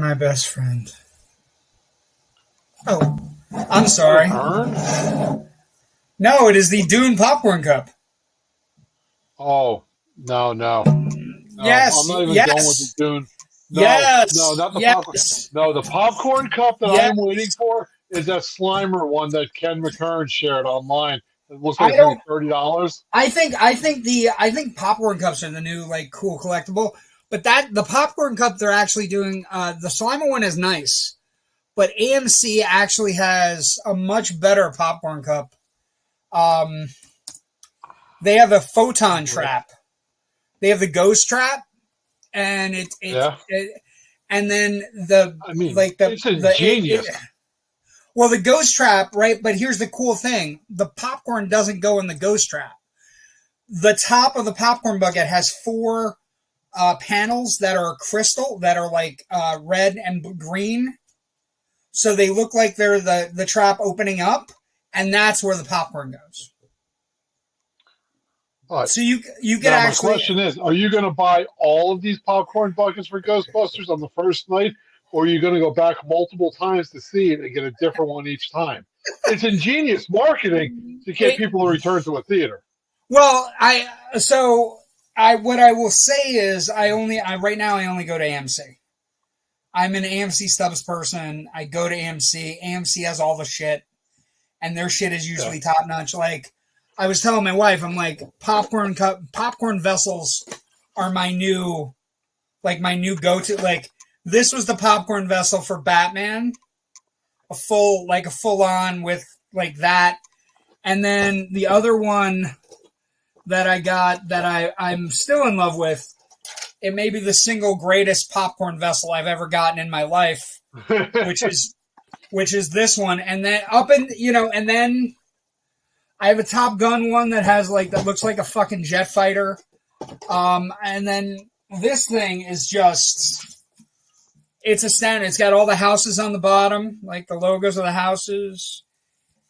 My best friend. Oh, I'm sorry. No, it is the Dune Popcorn Cup. Oh, no. Yes, I'm not even yes. going with the Dune. No, Yes. no, not the yes. popcorn. No, the popcorn cup that Yes. I'm waiting for is that Slimer one that Ken McKern shared online. It looks I like it's don't- maybe $30. I think popcorn cups are the new like cool collectible. But the popcorn cup they're actually doing, the Slimer one is nice, but AMC actually has a much better popcorn cup. They have a photon trap. They have the ghost trap, and and then it's ingenious. Well, the ghost trap, right? But here's the cool thing: the popcorn doesn't go in the ghost trap. The top of the popcorn bucket has 4 panels that are crystal, that are like red and green, so they look like they're the trap opening up, and that's where the popcorn goes. Right. So you can now, actually. My question is: are you going to buy all of these popcorn buckets for Ghostbusters on the first night, or are you going to go back multiple times to see it and get a different one each time? It's ingenious marketing to get people to return to a theater. Well, what I will say is right now I only go to AMC. I'm an AMC Stubs person. I go to AMC. AMC has all the shit, and their shit is usually top notch. Like I was telling my wife, I'm like, popcorn vessels are my new go-to. Like this was the popcorn vessel for Batman, a full on with like that, and then the other one that I got that I'm still in love with. It may be the single greatest popcorn vessel I've ever gotten in my life, which is this one. And then and then I have a Top Gun one that looks like a fucking jet fighter. And then this thing is it's a standard. It's got all the houses on the bottom, like the logos of the houses.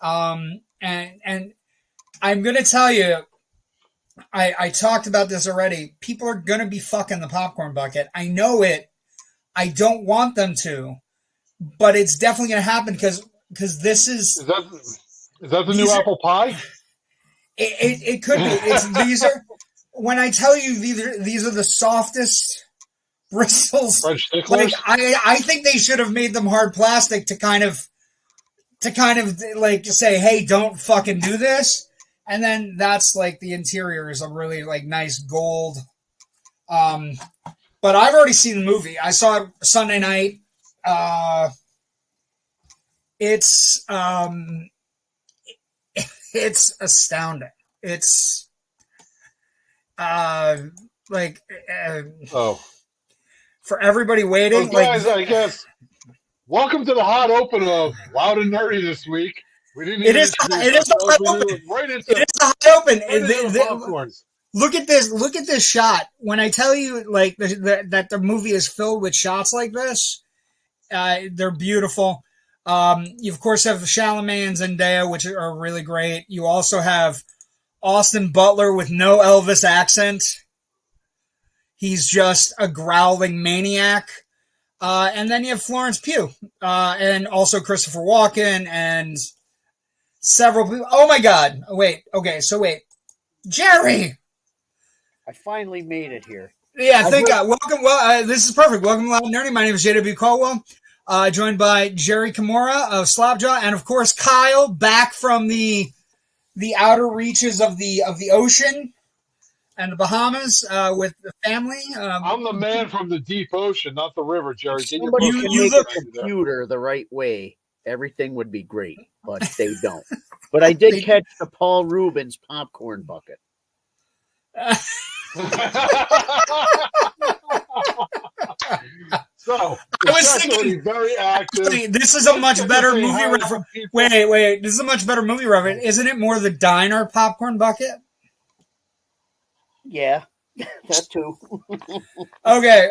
And I'm going to tell you, I talked about this already. People are going to be fucking the popcorn bucket. I know it. I don't want them to, but it's definitely going to happen because this is... Is that the new apple pie? It could be. These are... When I tell you these are the softest bristles, like I think they should have made them hard plastic to kind of like say, hey, don't fucking do this. And then that's like the interior is a really like nice gold. But I've already seen the movie. I saw it Sunday night. It's astounding. It's for everybody waiting. Well, guys, I guess welcome to the hot open of Loud and Nerdy this week. It is the hot open. Look at this. Look at this shot. When I tell you, like that the movie is filled with shots like this, they're beautiful. You of course have Chalamet and Zendaya, which are really great. You also have Austin Butler with no Elvis accent. He's just a growling maniac. And then you have Florence Pugh, and also Christopher Walken and several people. Oh my God. Wait. Okay. So wait, Jerry. I finally made it here. Yeah. Thank God. Welcome. Well, this is perfect. Welcome to Loud and Nerdy. My name is JW Colwell, joined by Jerry Kamora of Slapjaw. And of course, Kyle back from the outer reaches of the ocean and the Bahamas, with the family. I'm the man from the deep ocean, not the river, Jerry. Somebody can make a computer the right way. Everything would be great, but they don't. But I did catch the Paul Rubens popcorn bucket. So, I was thinking, very active. This is a much better movie reference. Wait. This is a much better movie reference. Isn't it more the diner popcorn bucket? Yeah, that too. Okay.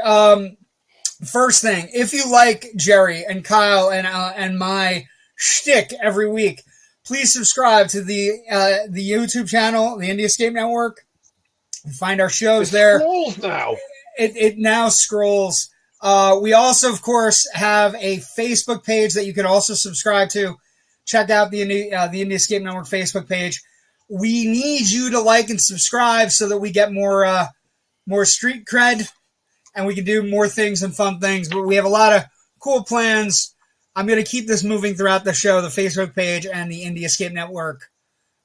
First thing, if you like Jerry and Kyle and my shtick every week, please subscribe to the YouTube channel, the Indie Escape Network. Find our shows there. Scrolls now. It now scrolls. We also, of course, have a Facebook page that you can also subscribe to. Check out the Indie Escape Network Facebook page. We need you to like and subscribe so that we get more street cred and we can do more things and fun things. But we have a lot of cool plans. I'm going to keep this moving throughout the show, the Facebook page and the Indie Escape Network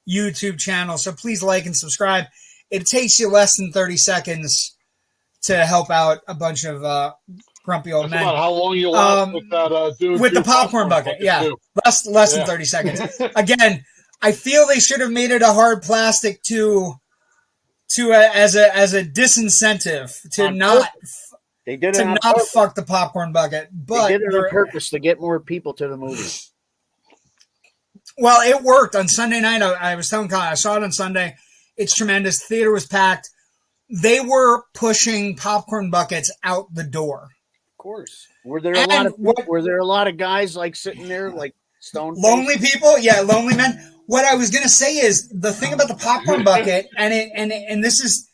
YouTube channel. So please like and subscribe. It takes you less than 30 seconds to help out a bunch of grumpy old men. About how long you last with that with the popcorn bucket. Yeah, less than 30 seconds. Again, I feel they should have made it a hard plastic as a disincentive to not fuck the popcorn bucket. But they did it on purpose to get more people to the movie. Well, it worked on Sunday night. I was telling Colin, I saw it on Sunday. It's tremendous. The theater was packed. They were pushing popcorn buckets out the door. Of course. Were there a lot of guys like sitting there like stone lonely people? Yeah, lonely men. What I was going to say is the thing about the popcorn bucket, and this is,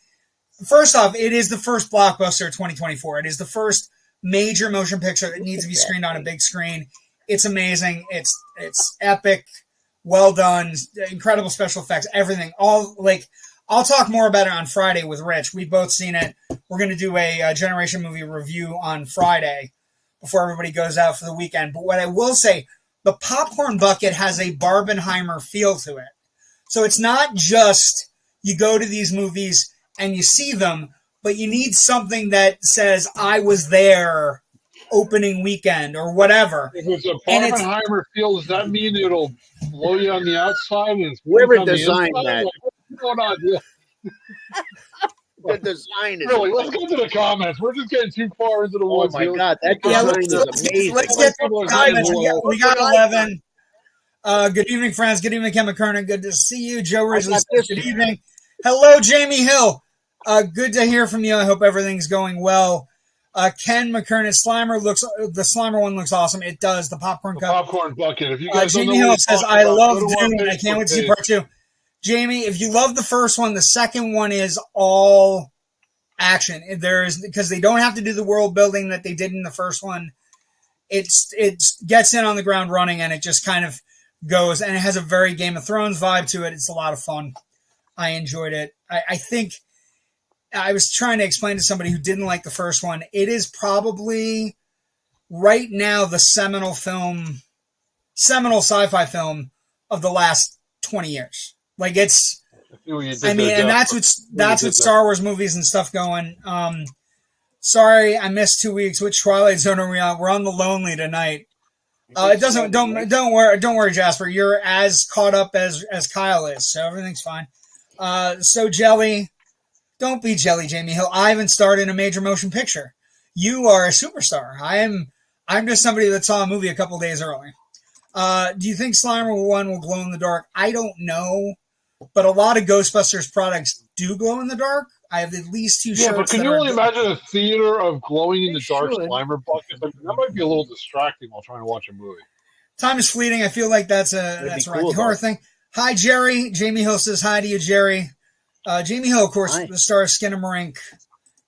first off, it is the first blockbuster of 2024. It is the first major motion picture that needs to be screened on a big screen. It's amazing. It's epic. Well done. Incredible special effects. Everything. I'll talk more about it on Friday with Rich. We've both seen it. We're going to do a Generation movie review on Friday before everybody goes out for the weekend. But what I will say, the popcorn bucket has a Barbenheimer feel to it. So it's not just you go to these movies and you see them, but you need something that says, I was there opening weekend or whatever. If it's a Barbenheimer feel, does that mean it'll blow you on the outside? And whoever designed that. What's going on? Yeah. The design is really. Let's go to the comments. We're just getting too far into the woods. Oh my god, that design is amazing. Let's get to the comments. We got 11. Good evening, friends. Good evening, Ken McKernan. Good to see you, Joe Ridgely. Good evening. Hello, Jamie Hill. Good to hear from you. I hope everything's going well. Ken McKernan, the Slimer one looks awesome. It does. The popcorn cup. Popcorn bucket. If you guys Jamie Hill says, I love Dune. I can't wait to see part 2. Jamie, if you love the first one, the second one is all action. Because they don't have to do the world building that they did in the first one. It gets in on the ground running and it just kind of goes, and it has a very Game of Thrones vibe to it. It's a lot of fun. I enjoyed it. I think I was trying to explain to somebody who didn't like the first one. It is probably right now the seminal sci-fi film of the last 20 years. Like it's, and that's what Star Wars movies and stuff going. Sorry, I missed 2 weeks. Which Twilight Zone are we on? We're on the Lonely tonight. It doesn't. Don't worry, Jasper. You're as caught up as Kyle is, so everything's fine. So Jelly, don't be Jelly, Jamie Hill. I haven't starred in a major motion picture. You are a superstar. I'm just somebody that saw a movie a couple days early. Do you think Slimer 1 will glow in the dark? I don't know, but a lot of Ghostbusters products do glow in the dark. I have at least 2 shirts. Yeah, but can you only imagine a theater of glowing in the dark Slimer buckets? I mean, that might be a little distracting while trying to watch a movie. Time is fleeting. I feel like that's a Rocky Horror thing. Hi, Jerry. Jamie Hill says hi to you, Jerry. Jamie Hill, of course, the star of Skinamarink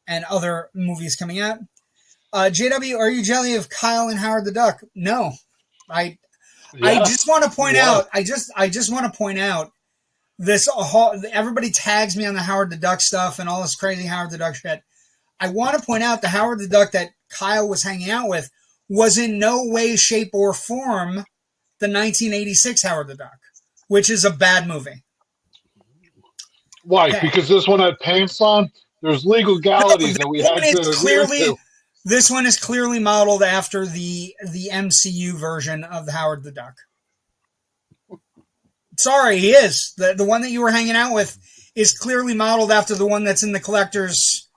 and other movies coming out. JW, are you jelly of Kyle and Howard the Duck? No. I just want to point out. I just want to point out this. Everybody tags me on the Howard the Duck stuff and all this crazy Howard the Duck shit. I want to point out the Howard the Duck that Kyle was hanging out with was in no way, shape, or form the 1986 Howard the Duck, which is a bad movie. Why? Okay. Because this one had pants on? There's legalities that we had to adhere to. This one is clearly modeled after the MCU version of the Howard the Duck. Sorry, he is. The one that you were hanging out with is clearly modeled after the one that's in the collector's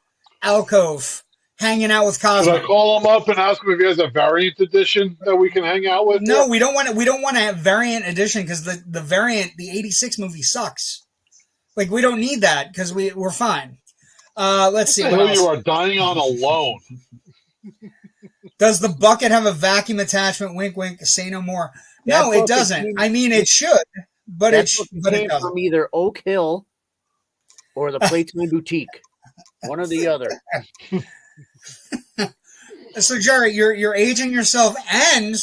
alcove, hanging out with Cosmo. Should I call him up and ask him if he has a variant edition that we can hang out with? No, we don't want to. We don't want to have variant edition because the variant, the '86 movie sucks. Like we don't need that because we're fine. Let's see. What else? You are dying on a loan. Does the bucket have a vacuum attachment? Wink, wink. Say no more. No, it doesn't. I mean, it should, but it doesn't. From either Oak Hill or the Playtime Boutique, one or the other. So Jerry, you're aging yourself, and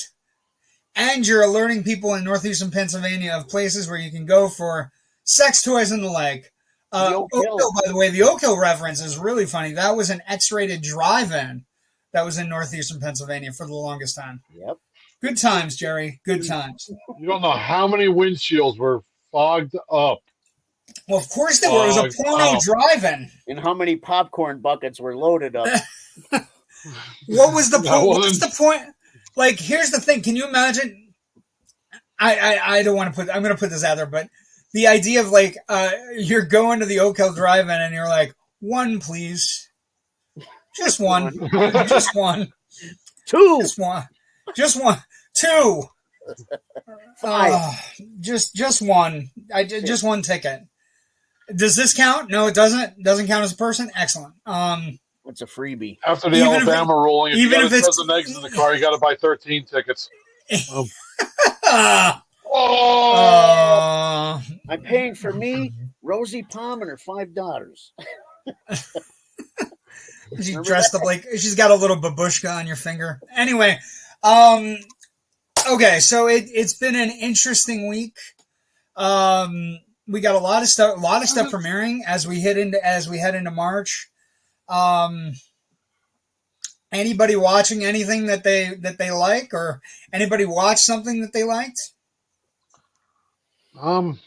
you're alerting people in northeastern Pennsylvania of places where you can go for sex toys and the like. Oak Hill, by the way, the Oak Hill reference is really funny. That was an X-rated drive-in that was in northeastern Pennsylvania for the longest time. Yep. Good times, Jerry. Good times. You don't know how many windshields were fogged up. Well, of course there were. It was a porno drive-in. And how many popcorn buckets were loaded up? What was the point? What's the point? Like, here's the thing. Can you imagine? I don't want to put. I'm going to put this out there, but the idea of like you're going to the Oak Hill Drive-In and you're like, one, please, just one, just one, two, just one, two, just one. Just one ticket. Does this count? No, it doesn't. Doesn't count as a person. Excellent. It's a freebie. After the Alabama ruling, if you got a dozen eggs in the car, you got to buy 13 tickets. I'm paying for me, Rosie Palm, and her 5 daughters. She's dressed up like she's got a little babushka on your finger. Anyway, okay, so it's been an interesting week. We got a lot of stuff premiering as we head into March. Anybody watching anything that they like, or anybody watch something that they liked? On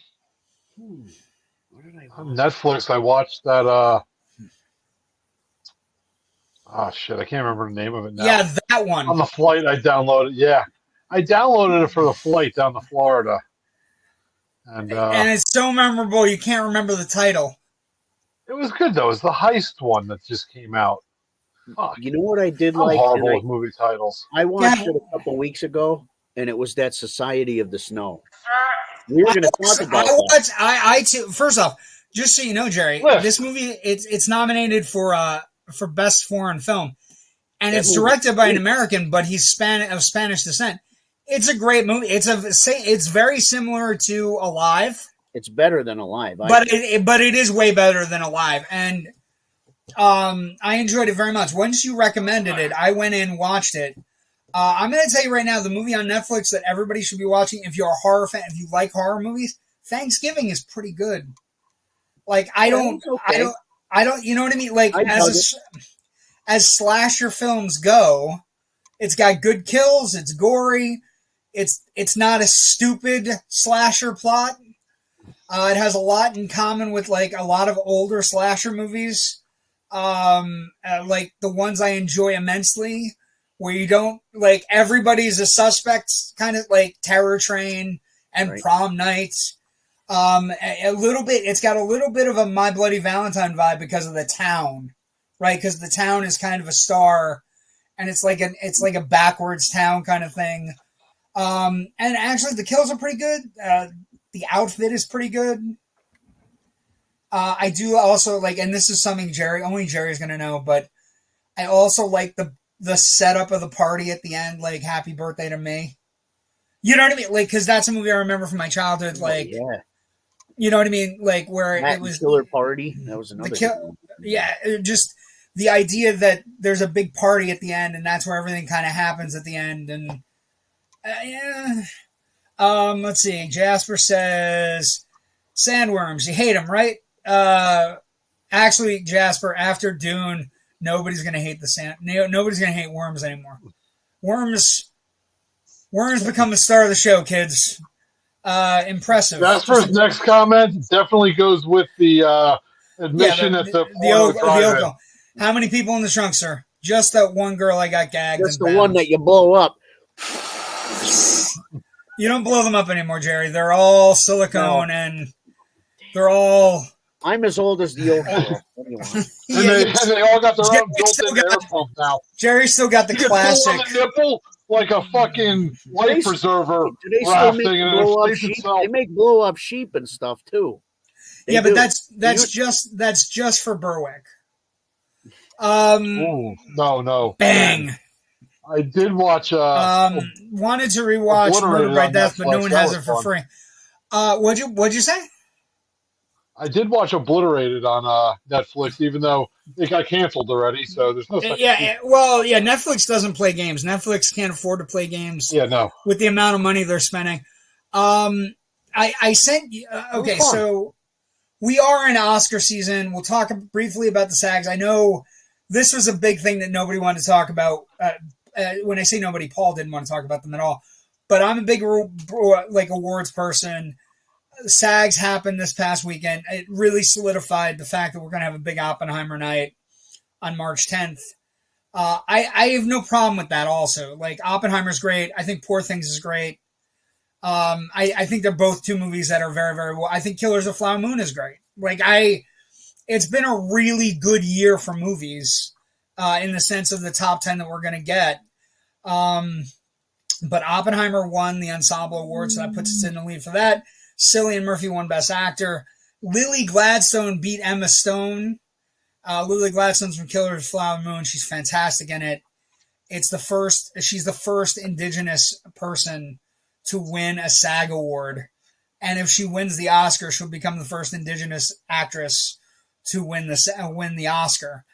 Netflix, I watched that. Oh shit, I can't remember the name of it now. Yeah, that one. On the flight, I downloaded. Yeah, I downloaded it for the flight down to Florida, and it's so memorable you can't remember the title. It was good though. It was the heist one that just came out. Fuck. You know what I did like? Horrible with movie titles. I watched it a couple weeks ago, and it was that Society of the Snow. We were going to talk about that. I too. First off, just so you know, Jerry, this movie it's nominated for best foreign film, and it's directed by an American, but he's of Spanish descent. It's a great movie. It's very similar to Alive. It's better than Alive, but it is way better than Alive, and I enjoyed it very much. Once you recommended it, I went in, watched it. I'm going to tell you right now, the movie on Netflix that everybody should be watching, if you're a horror fan, if you like horror movies, Thanksgiving is pretty good. Like, I don't, you know what I mean? Like, as slasher films go, it's got good kills, it's gory, it's not a stupid slasher plot. It has a lot in common with, like, a lot of older slasher movies, like the ones I enjoy immensely, where you don't, like, everybody's a suspect, kind of like Terror Train and Prom Night. A little bit, it's got a little bit of a My Bloody Valentine vibe because of the town, right? Because the town is kind of a star, and it's like a backwards town kind of thing. And actually, the kills are pretty good. The outfit is pretty good. I do also like, and this is something only Jerry's gonna know, but I also like the setup of the party at the end, like "Happy Birthday to Me." You know what I mean? Like, because that's a movie I remember from my childhood. Like, yeah. You know what I mean? Like, where Matt it was Killer Party. That was another. Just the idea that there's a big party at the end, and that's where everything kind of happens at the end. And let's see. Jasper says sandworms. You hate them, right? Actually, Jasper, after Dune, nobody's gonna hate nobody's gonna hate worms anymore. Worms become the star of the show, kids. Impressive. Jasper's next comment definitely goes with the admission at the Oakville. How many people in the trunk, sir? Just that one girl I got gagged. Just the one that you blow up. You don't blow them up anymore, Jerry. They're all silicone and they're all. I'm as old as the old girl. What do you want? And they all got their own built-in air pump now. Jerry's still got the classic. You can pull on the nipple like a fucking life preserver. They make blow-up sheep and stuff too. But that's just for Berwick. No. Bang. I did watch. Wanted to rewatch Murder by Death, but no one has it for free. What'd you say? I did watch Obliterated on Netflix, even though it got canceled already. So there's no second season. Yeah. Netflix doesn't play games. Netflix can't afford to play games. Yeah, no. With the amount of money they're spending. I sent you. Okay, so we are in Oscar season. We'll talk briefly about the SAGs. I know this was a big thing that nobody wanted to talk about. When I say nobody, Paul didn't want to talk about them at all. But I'm a big awards person. SAGs happened this past weekend. It really solidified the fact that we're going to have a big Oppenheimer night on March 10th. I have no problem with that also. Like, Oppenheimer's great. I think Poor Things is great. I think they're both two movies that are very, very well. I think Killers of Flower Moon is great. It's been a really good year for movies, in the sense of the top 10 that we're going to get. But Oppenheimer won the Ensemble Award, so that puts us in the lead for that. Cillian Murphy won Best Actor. Lily Gladstone beat Emma Stone. Lily Gladstone's from Killers of Flower Moon. She's fantastic in it. She's the first Indigenous person to win a SAG award. And if she wins the Oscar, she'll become the first Indigenous actress to win the Oscar.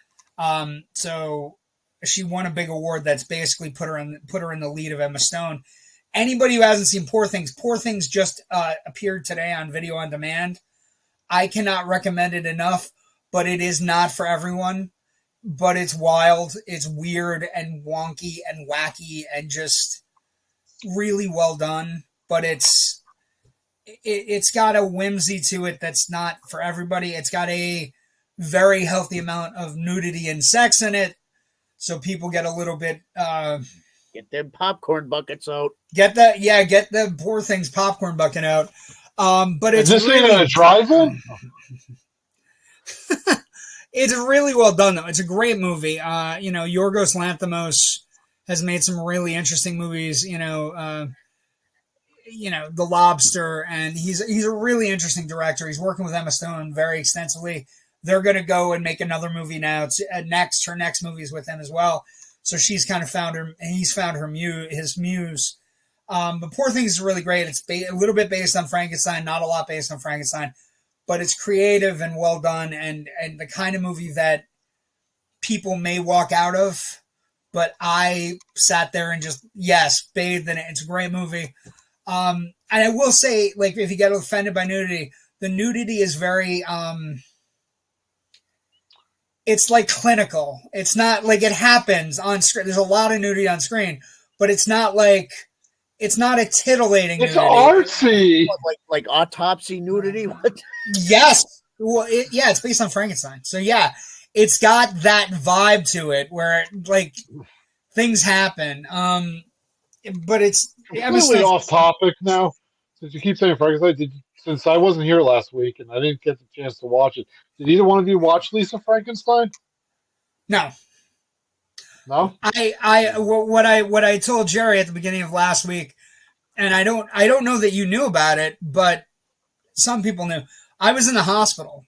So she won a big award that's basically put her in the lead of Emma Stone. Anybody who hasn't seen Poor Things just appeared today on video on demand. I cannot recommend it enough, but it is not for everyone. But it's wild, it's weird and wonky and wacky and just really well done. But it's got a whimsy to it that's not for everybody. It's got a very healthy amount of nudity and sex in it, so people get a little bit. Get them popcorn buckets out. Get the Poor Things popcorn bucket out. But it's is this really, in a drive-in? It's really well done, though. It's a great movie. Yorgos Lanthimos has made some really interesting movies. The Lobster, and he's a really interesting director. He's working with Emma Stone very extensively. They're going to go and make another movie now. Her next movie is with him as well. So she's kind of found her, and he's found his muse. But Poor Things is really great. It's a little bit based on Frankenstein, not a lot based on Frankenstein, but it's creative and well done, and the kind of movie that people may walk out of, but I sat there and just, bathed in it. It's a great movie. And I will say, like, if you get offended by nudity, the nudity is very, it's like clinical. It's not like it happens on screen. There's a lot of nudity on screen, but it's not a titillating it's nudity. Artsy. Like autopsy nudity? What? Yes. Well, it's based on Frankenstein. So yeah, it's got that vibe to it where like things happen. But it's completely off topic now. Since you keep saying Frankenstein, since I wasn't here last week and I didn't get the chance to watch it, did either one of you watch Lisa Frankenstein? No. No? What I told Jerry at the beginning of last week, and I don't know that you knew about it, but some people knew. I was in the hospital,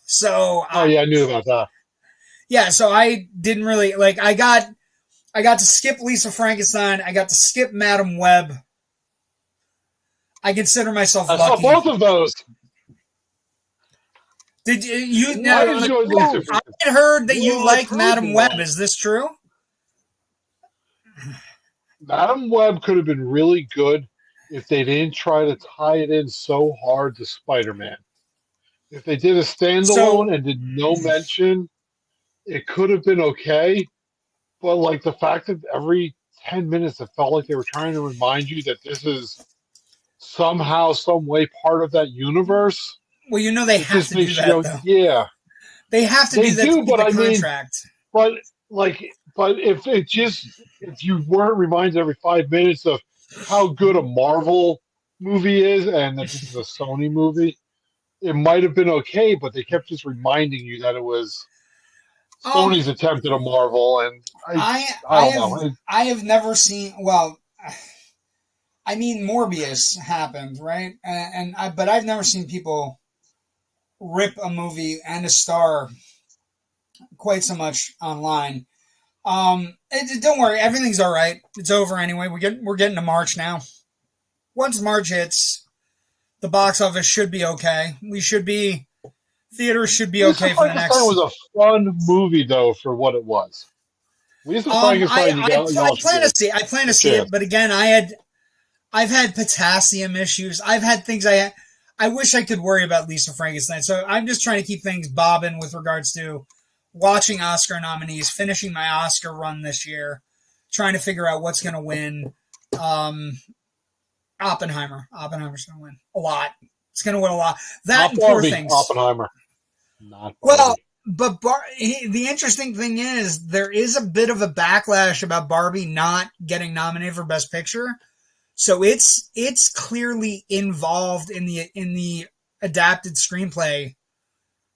so I knew about that. Yeah, so I didn't really like. I got to skip Lisa Frankenstein. I got to skip Madam Web. I consider myself lucky. I saw both of those. Did you? I enjoyed Lisa Frankenstein. I heard that you like Madam Web. Is this true? Madam Web could have been really good if they didn't try to tie it in so hard to Spider-Man. If they did a standalone and did no mention, it could have been okay. But like the fact that every 10 minutes it felt like they were trying to remind you that this is somehow, some way part of that universe. Well, they have to do that, though. Yeah. They have to do that to the contract. But if you weren't reminded every 5 minutes of how good a Marvel movie is and that this is a Sony movie, it might have been okay, but they kept just reminding you that it was Sony's attempt at a Marvel, and I don't know. I have never seen. Well, I mean, Morbius happened, right? But I've never seen people rip a movie and a star quite so much online. Don't worry, everything's all right. It's over anyway. We're getting to March now. Once March hits, the box office should be okay. Theaters should be okay for the next. It was a fun movie though for what it was. Lisa Frankenstein. I plan to see it, but again, I've had potassium issues. I've had things I wish I could worry about Lisa Frankenstein. So I'm just trying to keep things bobbing with regards to watching Oscar nominees, finishing my Oscar run this year, trying to figure out what's going to win. Oppenheimer. Oppenheimer's going to win a lot. It's going to win a lot. That and Poor Things. Oppenheimer. Not well, but the interesting thing is there is a bit of a backlash about Barbie not getting nominated for Best Picture. So it's clearly involved in the adapted screenplay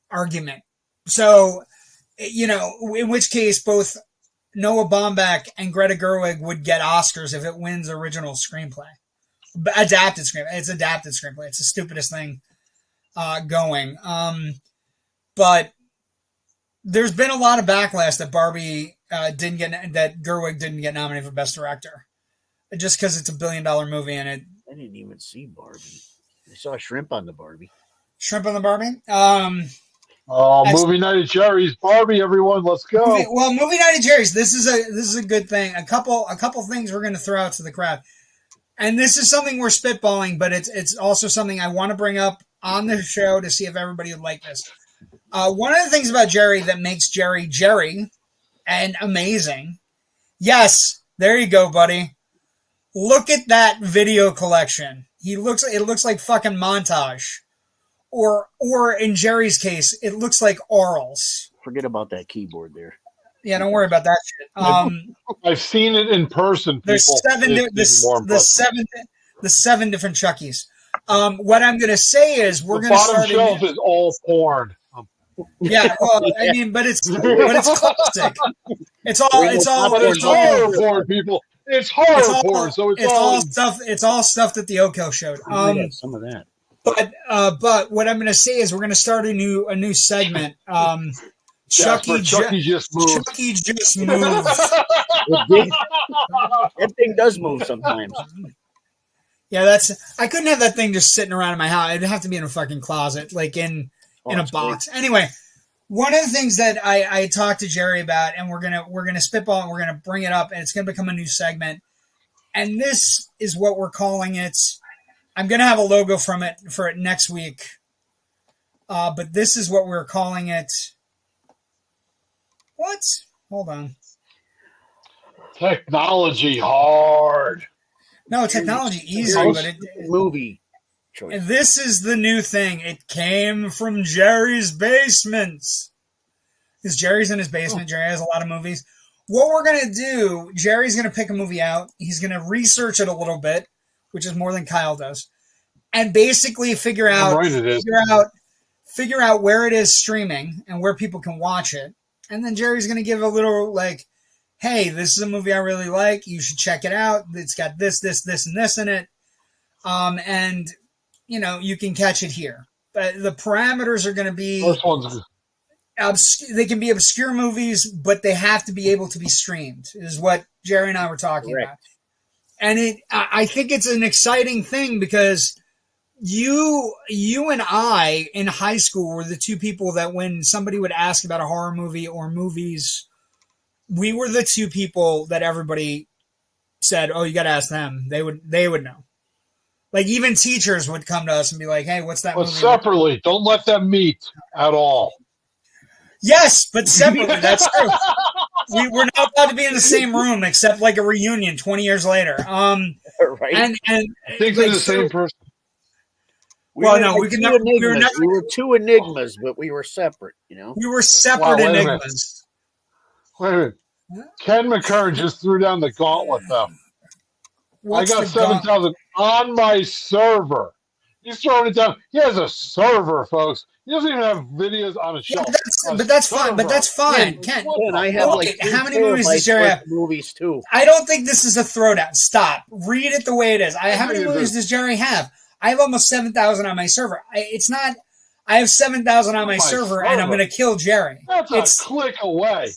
argument. So, in which case both Noah Baumbach and Greta Gerwig would get Oscars if it wins original screenplay. Adapted screenplay. It's adapted screenplay. It's the stupidest thing going. But there's been a lot of backlash that that Gerwig didn't get nominated for Best Director. Just because it's $1 billion movie and it. I didn't even see Barbie. I saw shrimp on the Barbie. Shrimp on the Barbie? Movie night at Jerry's. Barbie, everyone, let's go. Movie night at Jerry's. This is a good thing. A couple things we're going to throw out to the crowd, and this is something we're spitballing, but it's also something I want to bring up on the show to see if everybody would like this. One of the things about Jerry that makes Jerry and amazing. Yes, there you go, buddy. Look at that video collection. It looks like fucking montage. Or in Jerry's case, it looks like orals. Forget about that keyboard there. Yeah, don't worry about that shit. I've seen it in person. There's the seven different Chuckies. What I'm going to say is we're going to start. The bottom shelf is all porn. Yeah, well, I mean, but it's classic. It's all porn, people. It's horror porn, so it's all stuff. It's all stuff that the Oko showed. Some of that. But what I'm going to say is we're going to start a new segment. Chucky just moved. Chucky just moved. That thing does move sometimes. Yeah, I couldn't have that thing just sitting around in my house. It'd have to be in a fucking closet, like in a box. Great. Anyway, one of the things that I talked to Jerry about, and we're gonna spitball and we're gonna bring it up, and it's gonna become a new segment. And this is what we're calling it. I'm gonna have a logo for it next week. But this is what we're calling it. What? Hold on. Technology hard. No, technology easy, but movie choice. This is the new thing. It came from Jerry's basement. Because Jerry's in his basement. Jerry has a lot of movies. What we're going to do, Jerry's going to pick a movie out. He's going to research it a little bit, which is more than Kyle does. And basically figure out where it is streaming and where people can watch it. And then Jerry's going to give a little like, hey, this is a movie I really like. You should check it out. It's got this, this, this, and this in it. And, you can catch it here. But the parameters are going to be... First one's... They can be obscure movies, but they have to be able to be streamed, is what Jerry and I were talking about. And I think it's an exciting thing because you and I in high school were the two people that when somebody would ask about a horror movie or movies, we were the two people that everybody said, oh, you got to ask them. They would know. Like even teachers would come to us and be like, hey, what's that movie? Separately. Don't let them meet at all. Yes, but separately. That's true. We're not allowed to be in the same room except like a reunion 20 years later. Right. And I think they're the same person. We were two enigmas, but we were separate, We were separate enigmas. Wait a minute. Ken McKern just threw down the gauntlet, though. I got 7,000 on my server. He's throwing it down. He has a server, folks. He doesn't even have videos on a shelf. But that's fine. Ken, I have how many movies does Jerry have? Movies too. I don't think this is a throwdown. Stop. Read it the way it is. How many movies does Jerry have? I have almost 7,000 on my server. I have 7,000 on my server, and I'm going to kill Jerry. That's a click away.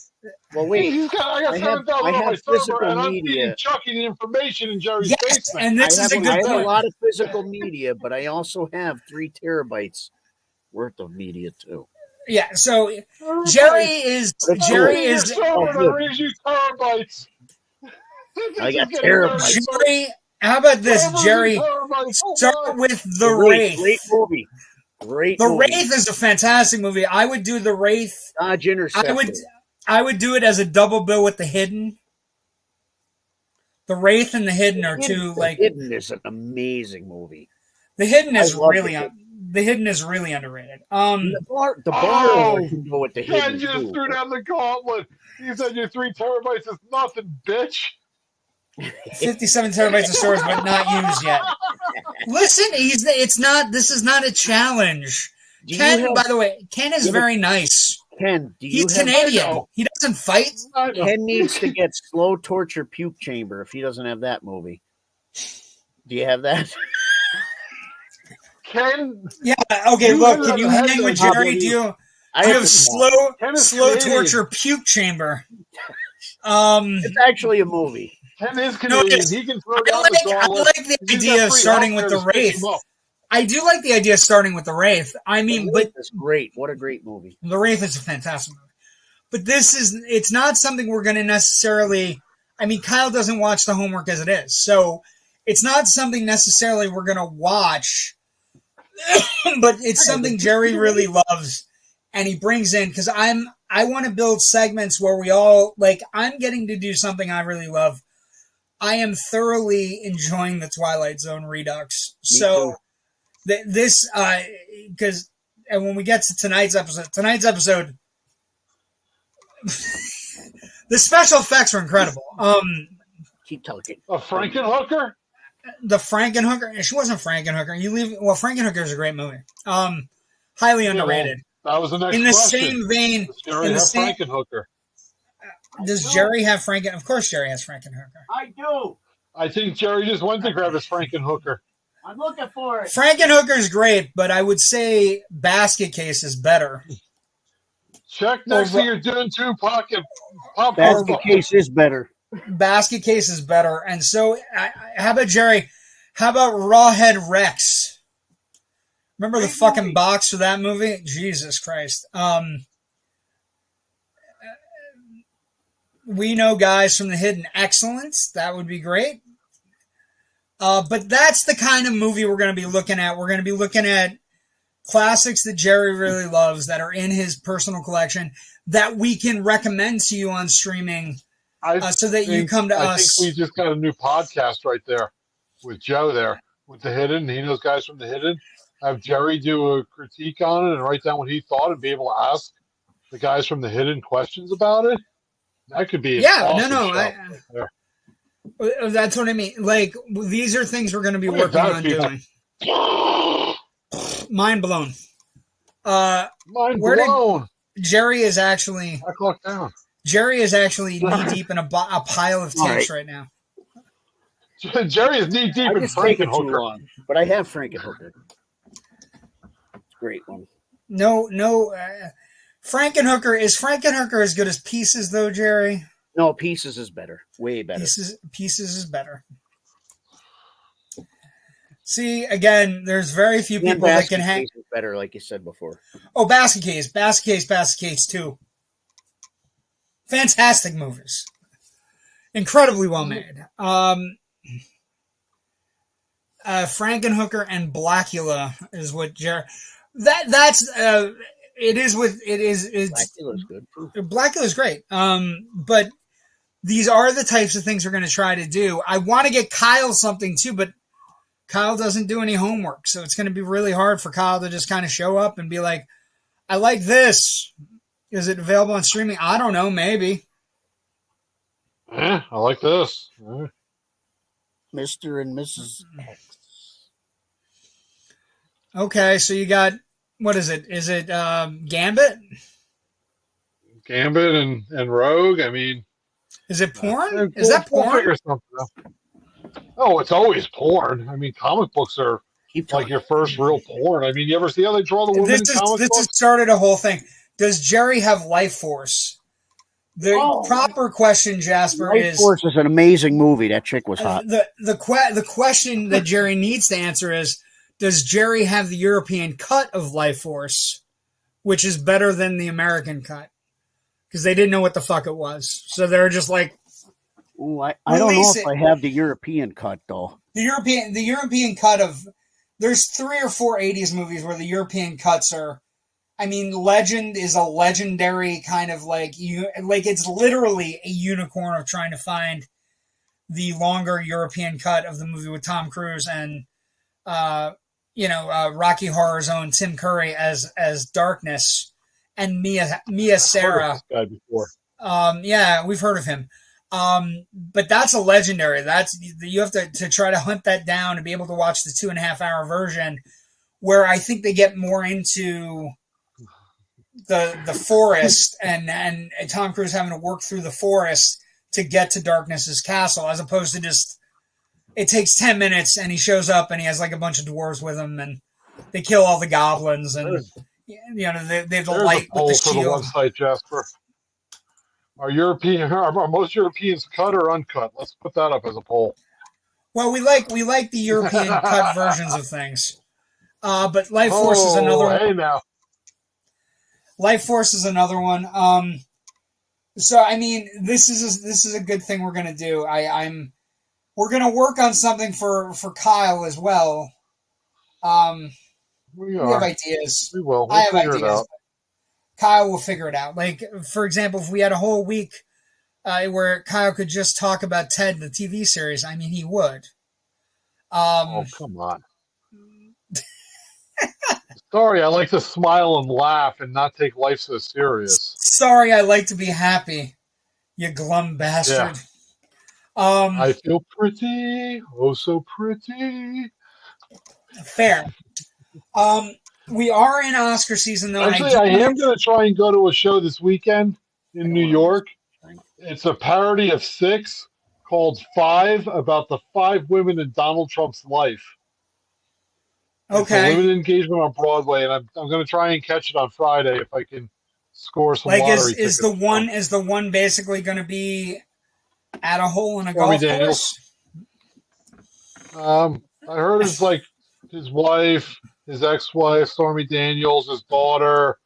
Well, wait. I got 7,000 on my server, and I'm feeding Chucky the information in Jerry's basement. And this is a good I point. have a lot of physical media, but I also have 3 terabytes worth of media too. Yeah, so Jerry is server reads you terabytes. I got terabytes. Jerry, how about this, Jerry? Start with The Wraith. Great movie. The Wraith is a fantastic movie. I would do The Wraith. Dodge Interceptor. I would do it as a double bill with The Hidden. The Wraith and The Hidden are two like. The Hidden is an amazing movie. The Hidden is The Hidden is really underrated. The bar can go with The Hidden. Ken just threw down the gauntlet. You said your 3 terabytes is nothing, bitch. 57 terabytes of storage, but not used yet. Listen, this is not a challenge. Ken, by the way, Ken is very nice. Ken, he's Canadian. He doesn't fight. Ken needs to get Slow Torture Puke Chamber if he doesn't have that movie. Do you have that? Ken? Yeah, okay, look, can you hang with Jerry? Do you have slow torture puke chamber? It's actually a movie. Ken is Canadian. He can throw down the gauntlet. I like the idea of starting with The Wraith. I do like the idea of starting with The Wraith. I mean, but it's great. What a great movie. The Wraith is a fantastic movie. But it's not something we're going to necessarily, I mean, Kyle doesn't watch the homework as it is. So it's not something necessarily we're going to watch, but it's something Jerry really loves. And he brings in, because I want to build segments where we all, like, I'm getting to do something I really love. I am thoroughly enjoying the Twilight Zone Redux. So this, because when we get to tonight's episode, the special effects were incredible. Keep talking. A Frankenhooker? The Frankenhooker? She wasn't Frankenhooker. Frankenhooker is a great movie. Highly underrated. That was the next in the question. Same vein. Frankenhooker. Does Jerry have Franken? Of course, Jerry has Frankenhooker. I do. I think Jerry just went to grab his Frankenhooker. I'm looking for it. Frankenhooker is great, but I would say Basket Case is better. Check next to your Dune 2 pocket. Basket Case is better. Basket Case is better. And so, how about Jerry? How about Rawhead Rex? Remember the fucking box for that movie? Jesus Christ. We know guys from The Hidden. Excellence. That would be great. But that's the kind of movie we're going to be looking at. We're going to be looking at classics that Jerry really loves that are in his personal collection that we can recommend to you on streaming so that you come to us. I think we just got a new podcast right there with Joe there with The Hidden. He knows guys from The Hidden. Have Jerry do a critique on it and write down what he thought and be able to ask the guys from The Hidden questions about it. That could be that's what I mean. Like, these are things we're going to be working on doing. Mind blown. Jerry is actually. I clocked down. Jerry is actually knee deep in a pile of tapes right now. Jerry is knee deep in Frankenhooker. But I have Frankenhooker. Great one. No. Frankenhooker is as good as Pieces, though, Jerry? No, Pieces is better. Way better. Pieces is better. See, again, there's very few people that can hang. Basket Case is better, like you said before. Oh, Basket Case 2. Fantastic movies. Incredibly well made. Frankenhooker and Blackula is what Jerry. Blackula's good. Blackula's great. But these are the types of things we're going to try to do. I want to get Kyle something too, but Kyle doesn't do any homework, so it's going to be really hard for Kyle to just kind of show up and be like, "I like this. Is it available on streaming? I don't know, maybe." I like this. Mr. and Mrs. X. Okay, so you got, what is it? Is it Gambit? Gambit and Rogue. I mean, is it porn? Is that porn or something? Oh, it's always porn. I mean, comic books are like your first real porn. I mean, you ever see how they draw the women in comic books? This has started a whole thing. Does Jerry have Life Force? The proper question, Jasper, Life Force is an amazing movie. That chick was hot. The question that Jerry needs to answer is, does Jerry have the European cut of Life Force, which is better than the American cut? Because they didn't know what the fuck it was. So they're just like... Ooh, I don't know if I have the European cut, though. The European cut of... There's 3 or 4 80s movies where the European cuts are... I mean, Legend is a legendary kind of like it's literally a unicorn of trying to find the longer European cut of the movie with Tom Cruise and, Rocky Horror's own Tim Curry as Darkness and Mia Sara. Guy before. Yeah, we've heard of him. But that's a legendary. You have to try to hunt that down to be able to watch the 2.5-hour version, where I think they get more into the forest and Tom Cruise having to work through the forest to get to Darkness's castle, as opposed to just it takes 10 minutes and he shows up and he has like a bunch of dwarves with him and they kill all the goblins and they have the light with the shield. For the website, Jasper. Are most Europeans cut or uncut? Let's put that up as a poll. Well, we like the European cut versions of things. But Life Force is another one. Hey now. Life Force is another one. So I mean, this is a good thing we're gonna do. We're gonna work on something for Kyle as well. We have ideas. We will. I have figure ideas. it out. Kyle will figure it out. Like, for example, if we had a whole week where Kyle could just talk about Ted, the TV series, I mean, he would. Oh, come on. Sorry, I like to smile and laugh and not take life so serious. Sorry, I like to be happy, you glum bastard. Yeah. I feel pretty, oh so pretty. Fair. We are in Oscar season, though. Actually, I am going to try and go to a show this weekend in New York. It's a parody of 6 called 5 about the 5 women in Donald Trump's life. Okay. It's a limited engagement on Broadway, and I'm going to try and catch it on Friday if I can score some lottery tickets. Is the one basically going to be at a hole in a golf course? I heard it's like his wife, his ex-wife, Stormy Daniels, his daughter.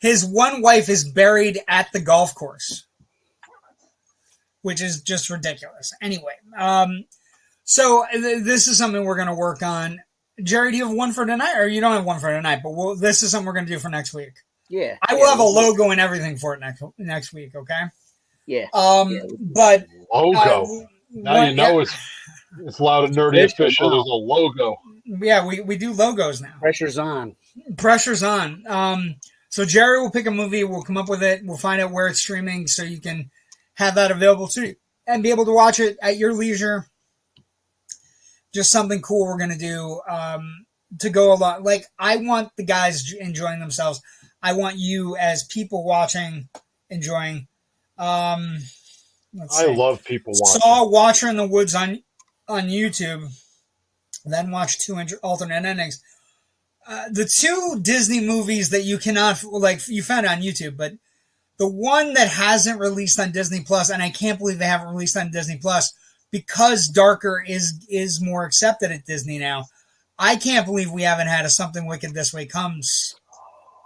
His one wife is buried at the golf course, which is just ridiculous. Anyway, so this is something we're going to work on. Jerry, do you have one for tonight? Or you don't have one for tonight, but this is something we're going to do for next week. Yeah. I will have a logo and everything for it next week, okay? Yeah. But... Logo. Now you know it's loud and nerdy official. There's a logo. Yeah, we do logos now. Pressure's on. So Jerry will pick a movie. We'll come up with it. We'll find out where it's streaming so you can have that available to you and be able to watch it at your leisure. Just something cool we're going to do to go along. Like, I want the guys enjoying themselves. I want you as people watching enjoying. I love people watching. Saw Watcher in the Woods on YouTube. Then watch 2 alternate endings. The 2 Disney movies that you cannot, you found on YouTube, but the one that hasn't released on Disney Plus, and I can't believe they haven't released on Disney Plus, because Darker is more accepted at Disney now. I can't believe we haven't had a Something Wicked This Way Comes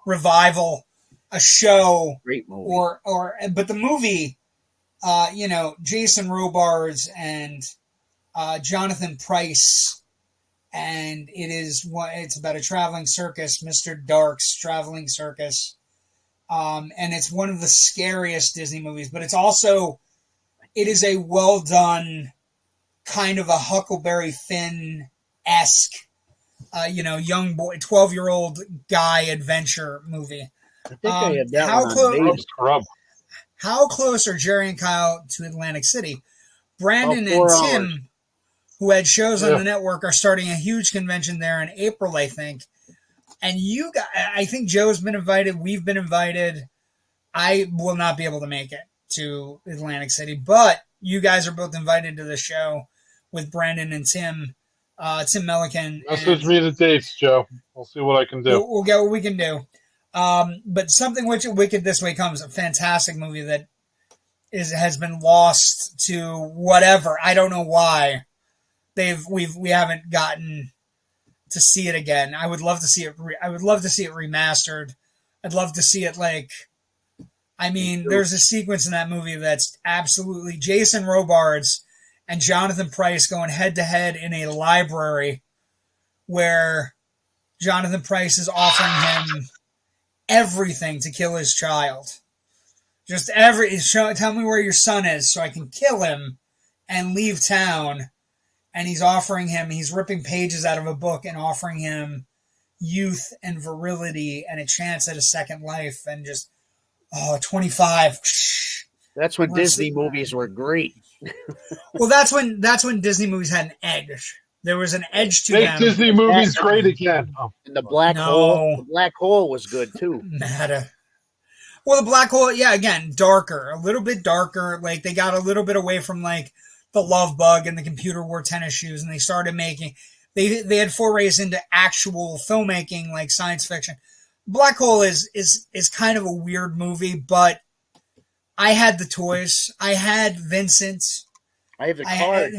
revival, a show. Great movie. But the movie, Jason Robards and Jonathan Pryce, and it's about a traveling circus, Mr. Dark's traveling circus. And it's one of the scariest Disney movies, but it is a well done kind of a Huckleberry Finn-esque, young boy, 12-year-old guy adventure movie. I think I had that one. How close are Jerry and Kyle to Atlantic City? Brandon and Tim, who had shows on the network, are starting a huge convention there in April, I think. And I think Joe's been invited. We've been invited. I will not be able to make it to Atlantic City, but you guys are both invited to the show with Brandon and Tim Melican. Message me the dates, Joe. We'll see what I can do. We'll get what we can do. But Something Wicked This Way Comes, a fantastic movie that has been lost to whatever. I don't know why we haven't gotten to see it again. I would love to see it. I would love to see it remastered. I'd love to see it there's a sequence in that movie that's absolutely Jason Robards and Jonathan Pryce going head to head in a library where Jonathan Pryce is offering him everything to kill his child. Just tell me where your son is so I can kill him and leave town. And he's ripping pages out of a book and offering him youth and virility and a chance at a second life and just, 25. That's when Disney movies were great. Well, that's when Disney movies had an edge. There was an edge to them. Make Disney movies great again. And the Black Hole. The Black Hole was good too. Matter. Well, the Black Hole, yeah, again, darker, a little bit darker. Like they got a little bit away from like the Love Bug and the computer wore tennis shoes, and they started making. They had forays into actual filmmaking, like science fiction. Black Hole is kind of a weird movie, but I had the toys. I had Vincent. I have the card.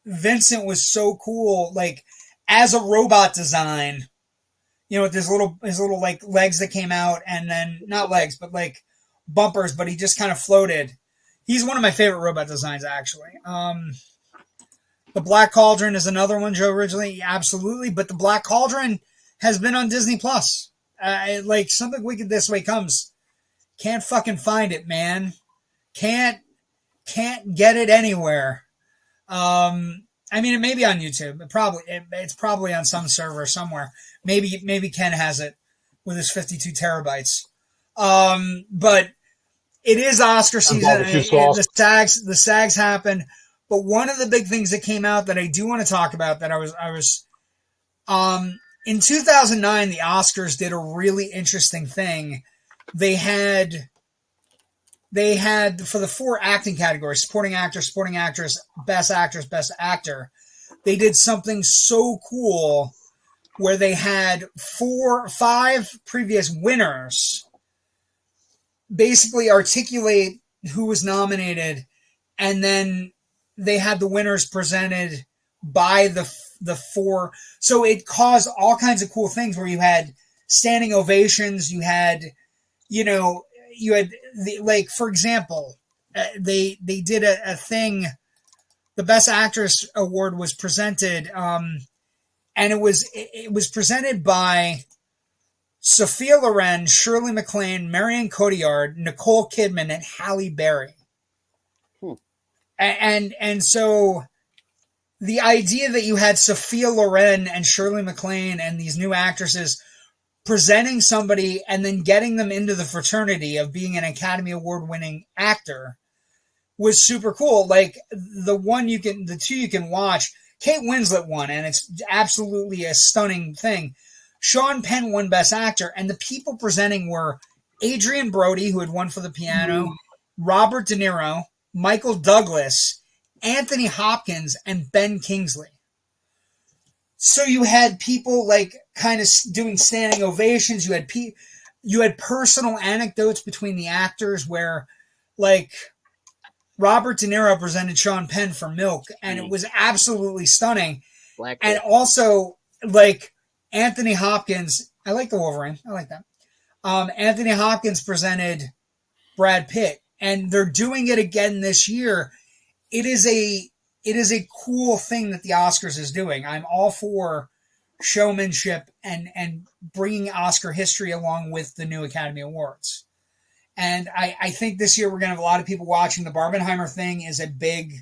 Vincent was so cool, like as a robot design. With his little like legs that came out, and then not legs, but like bumpers. But he just kind of floated. He's one of my favorite robot designs, actually. The Black Cauldron is another one, Joe. Originally, absolutely, but the Black Cauldron has been on Disney Plus. Like Something Wicked This Way Comes. Can't fucking find it, man. Can't get it anywhere. It may be on YouTube. It's probably on some server somewhere. Maybe Ken has it with his 52 terabytes. But it is Oscar season. The SAGs happen. But one of the big things that came out that I do want to talk about that I was in 2009, the Oscars did a really interesting thing. They had for the 4 acting categories, supporting actor, supporting actress, best actress, best actor, they did something so cool where they had 5 previous winners basically articulate who was nominated, and then they had the winners presented by the 4. So it caused all kinds of cool things where you had standing ovations, you had for example, they did a thing. The Best Actress award was presented, and it was presented by Sophia Loren, Shirley MacLaine, Marion Cotillard, Nicole Kidman, and Halle Berry. And so the idea that you had Sophia Loren and Shirley MacLaine and these new actresses presenting somebody and then getting them into the fraternity of being an Academy Award winning actor was super cool. Like the 2 you can watch, Kate Winslet won, and it's absolutely a stunning thing. Sean Penn won Best Actor, and the people presenting were Adrian Brody, who had won for The Piano, Robert De Niro, Michael Douglas, Anthony Hopkins, and Ben Kingsley. So you had people like kind of doing standing ovations. You had personal anecdotes between the actors where, like, Robert De Niro presented Sean Penn for Milk, and it was absolutely stunning. And also, like, Anthony Hopkins, I like the Wolverine. I like that. Anthony Hopkins presented Brad Pitt, and they're doing it again this year. It is a cool thing that the Oscars is doing. I'm all for showmanship and bringing Oscar history along with the new Academy Awards. And I think this year we're going to have a lot of people watching. The Barbenheimer thing is a big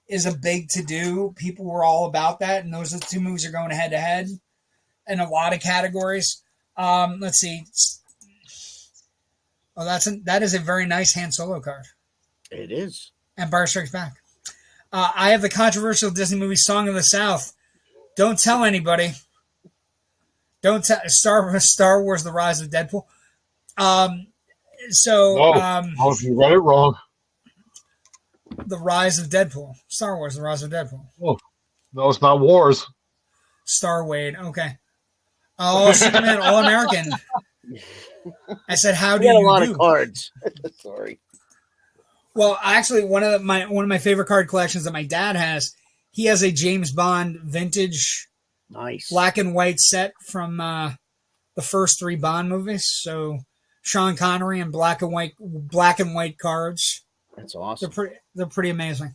to do. People were all about that, and those are the 2 movies are going head to head in a lot of categories. Let's see. Oh, that is a very nice Han Solo card. It is. Empire Strikes Back. I have the controversial Disney movie Song of the South. Don't tell anybody. Don't tell Star Wars: The Rise of Deadpool. You read it wrong. The Rise of Deadpool. Star Wars: The Rise of Deadpool. Oh, no, it's not Wars. Star Wade. Okay. Oh, Superman All American. I said, how do We had a you lot do? of cards. Sorry. Well, actually, one of my favorite card collections that my dad has, he has a James Bond vintage Nice. black and white set from the first 3 Bond movies. So Sean Connery and black and white cards. That's awesome. They're pretty amazing.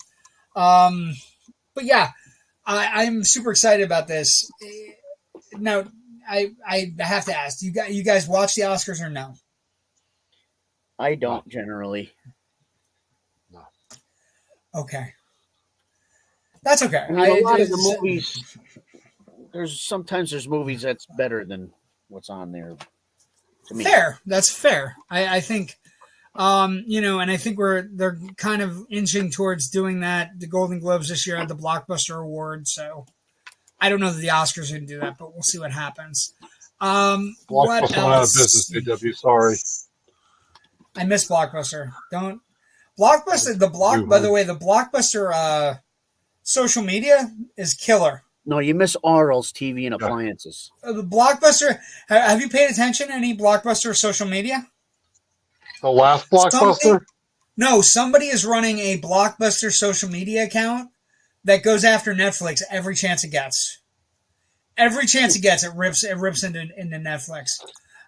But yeah, I'm super excited about this. Now, I have to ask, you guys watch the Oscars or no? I don't generally. No. Okay. That's okay. I mean, a lot of the movies, sometimes there's movies that's better than what's on there. To me. Fair. That's fair. I think, and I think they're kind of inching towards doing that. The Golden Globes this year had the Blockbuster Award, so I don't know that the Oscars are going to do that, but we'll see what happens. What Blockbuster else? went out of business, JW. Sorry. I miss Blockbuster. Blockbuster. By the way, the Blockbuster social media is killer. No, you miss Arl's TV and appliances. The Blockbuster. Have you paid attention to any Blockbuster social media? The last Blockbuster? Somebody is running a Blockbuster social media account that goes after Netflix every chance it gets. Every chance it gets, it rips into Netflix.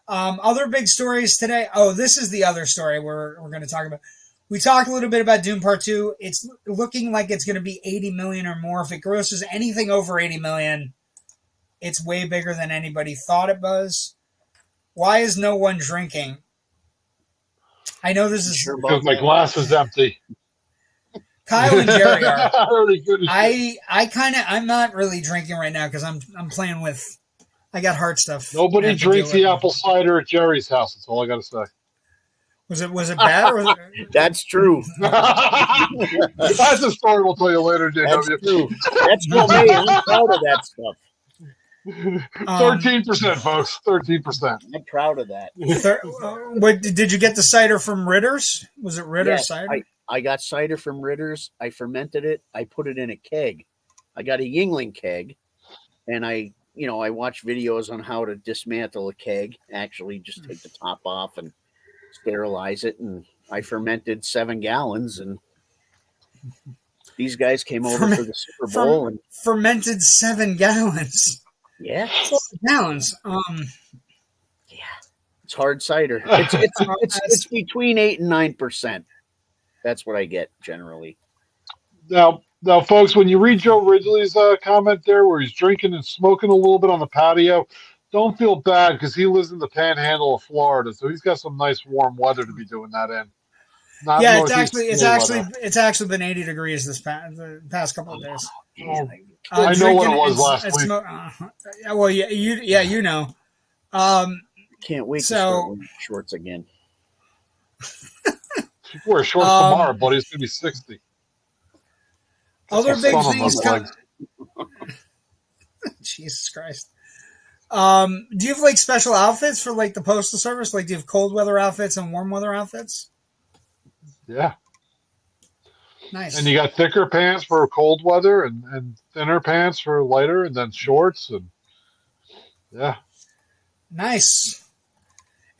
Other big stories today. Oh, this is the other story we're going to talk about. We talked a little bit about Doom Part 2. It's looking like it's going to be 80 million or more. If it grosses anything over 80 million, it's way bigger than anybody thought it was. Why is no one drinking? I know this is... Because my glass is empty. Kyle and Jerry are. I'm not really drinking right now because I'm playing with... I got heart stuff. Nobody drinks the apple cider at Jerry's house. That's all I got to say. Was it bad? Or was it... That's true. That's a story we'll tell you later, JW. That's true. That's gourmet. I'm proud of that stuff. 13%, folks. 13%. I'm proud of that. Did you get the cider from Ritter's? Was it Ritter's cider? I got cider from Ritter's. I fermented it. I put it in a keg. I got a Yingling keg, and I watch videos on how to dismantle a keg. Actually, just take the top off and sterilize it, and I fermented 7 gallons, and these guys came over for the Super Bowl and fermented 7 gallons. Yeah, 7 gallons. Yeah, it's hard cider. It's between 8 and 9%. That's what I get generally. Now, folks, when you read Joe Ridley's comment there, where he's drinking and smoking a little bit on the patio, don't feel bad because he lives in the panhandle of Florida, so he's got some nice warm weather to be doing that in. It's actually been 80 degrees the past couple of days. I know what it was last week. Well, you know. Can't wait to start wearing shorts again. You wear shorts tomorrow, buddy. It's going to be 60. Other big things coming. Jesus Christ. Do you have like special outfits for like the Postal Service? Like, do you have cold weather outfits and warm weather outfits? Yeah. Nice. And you got thicker pants for cold weather and thinner pants for lighter, and then shorts and yeah. Nice.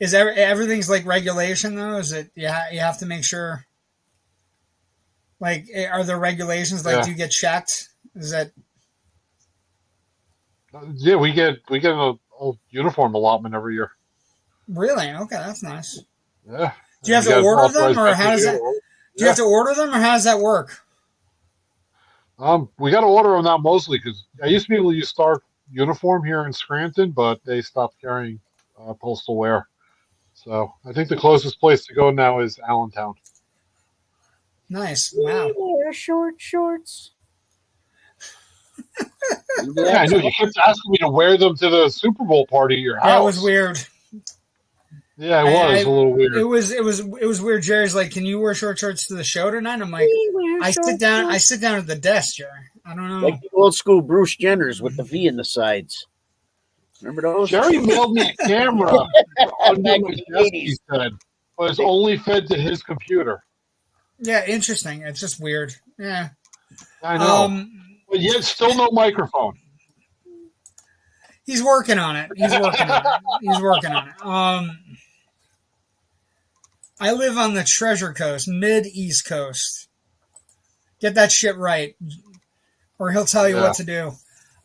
Is everything's like regulation though? Is it you have to make sure? Like, are there regulations? Like, do you get checked? Is that? Yeah, we get a uniform allotment every year. Really? Okay, that's nice. Yeah. Do you have to order them, or how does that? Do you have to order them, or how does that work? We got to order them now mostly because I used to be able to use Stark uniform here in Scranton, but they stopped carrying postal wear. So I think the closest place to go now is Allentown. Nice. Wow. Wear shorts. Yeah, I knew you kept asking me to wear them to the Super Bowl party at your house. That was weird. Yeah, it was a little weird. It was weird. Jerry's like, "Can you wear short shorts to the show tonight?" I'm like, I sit down at the desk, Jerry. I don't know. Like the old school Bruce Jenners with the V in the sides. Remember those? Jerry mailed me a camera under my desk, he said, but it's only fed to his computer. Yeah, interesting. It's just weird. Yeah. I know. But yet still no microphone. He's working on it. I live on the Treasure Coast, mid-East Coast. Get that shit right, or he'll tell you what to do.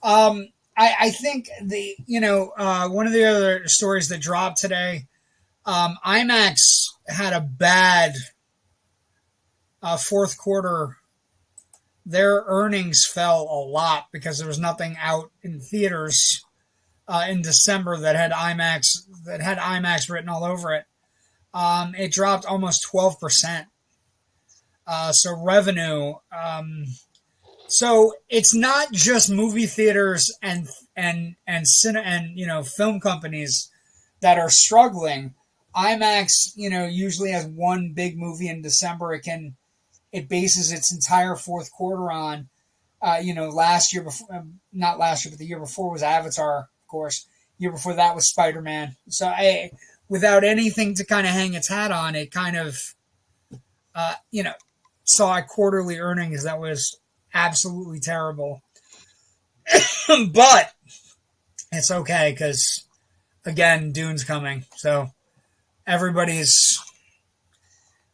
I think one of the other stories that dropped today, IMAX had a bad fourth quarter. Their earnings fell a lot because there was nothing out in theaters in December that had IMAX written all over it. It dropped almost 12%. So revenue. So it's not just movie theaters and film companies that are struggling. IMAX, usually has one big movie in December. It bases its entire fourth quarter on. Last year before, not last year, but the year before was Avatar, of course. Year before that was Spider-Man. So without anything to kind of hang its hat on, it kind of, saw a quarterly earnings that was absolutely terrible. But it's okay because, again, Dune's coming. So everybody's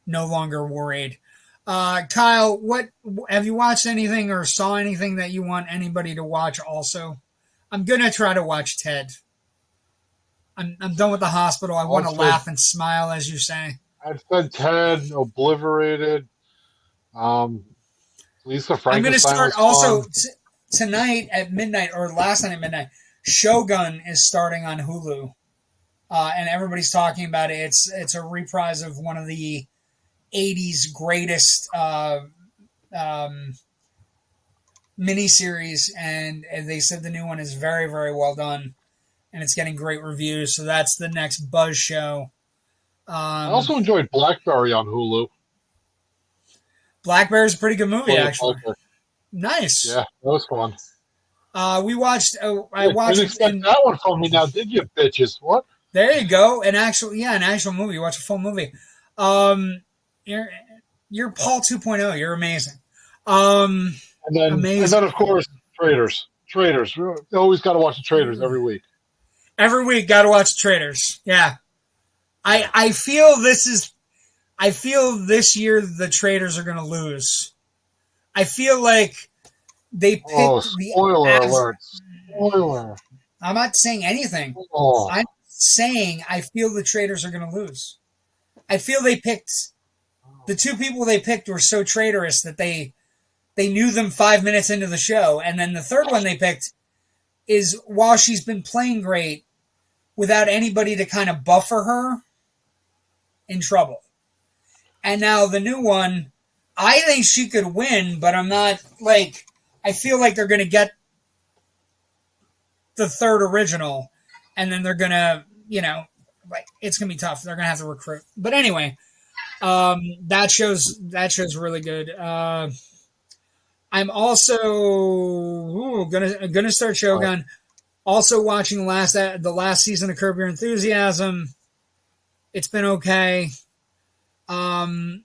no longer worried. Kyle, what have you watched anything or saw anything that you want anybody to watch also? I'm going to try to watch Ted. I'm done with the hospital. I want to laugh and smile, as you say. I've said Ted, Obliterated. Lisa Frankenstein. I'm going to start also tonight at midnight, or last night at midnight. Shogun is starting on Hulu, and everybody's talking about it. It's a reprise of one of the 80s greatest miniseries, and they said the new one is very, very well done, and it's getting great reviews. So that's the next Buzz show. I also enjoyed Blackberry on Hulu. Blackberry's a pretty good movie, actually. Nice. Yeah, that was fun. We watched. I watched. Didn't expect that one from me now, did you, bitches? What? There you go. An actual movie. You watch a full movie. You're Paul 2.0. You're amazing. And then of course, Traders. You always got to watch the Traders every week. Every week, got to watch the Traders. Yeah. I feel this year the Traders are going to lose. I feel like they picked spoiler alert. Spoiler. I'm not saying anything. I'm saying I feel the Traders are going to lose. I feel the two people they picked were so traitorous that they knew them 5 minutes into the show. And then the third one they picked is, while she's been playing great, without anybody to kind of buffer her, in trouble. And now the new one, I think she could win, but I'm not I feel like they're going to get the third original, and then they're going to, it's going to be tough. They're going to have to recruit. But anyway, that show's really good. I'm also gonna start Shogun. Also watching the last season of Curb Your Enthusiasm. It's been okay. Also,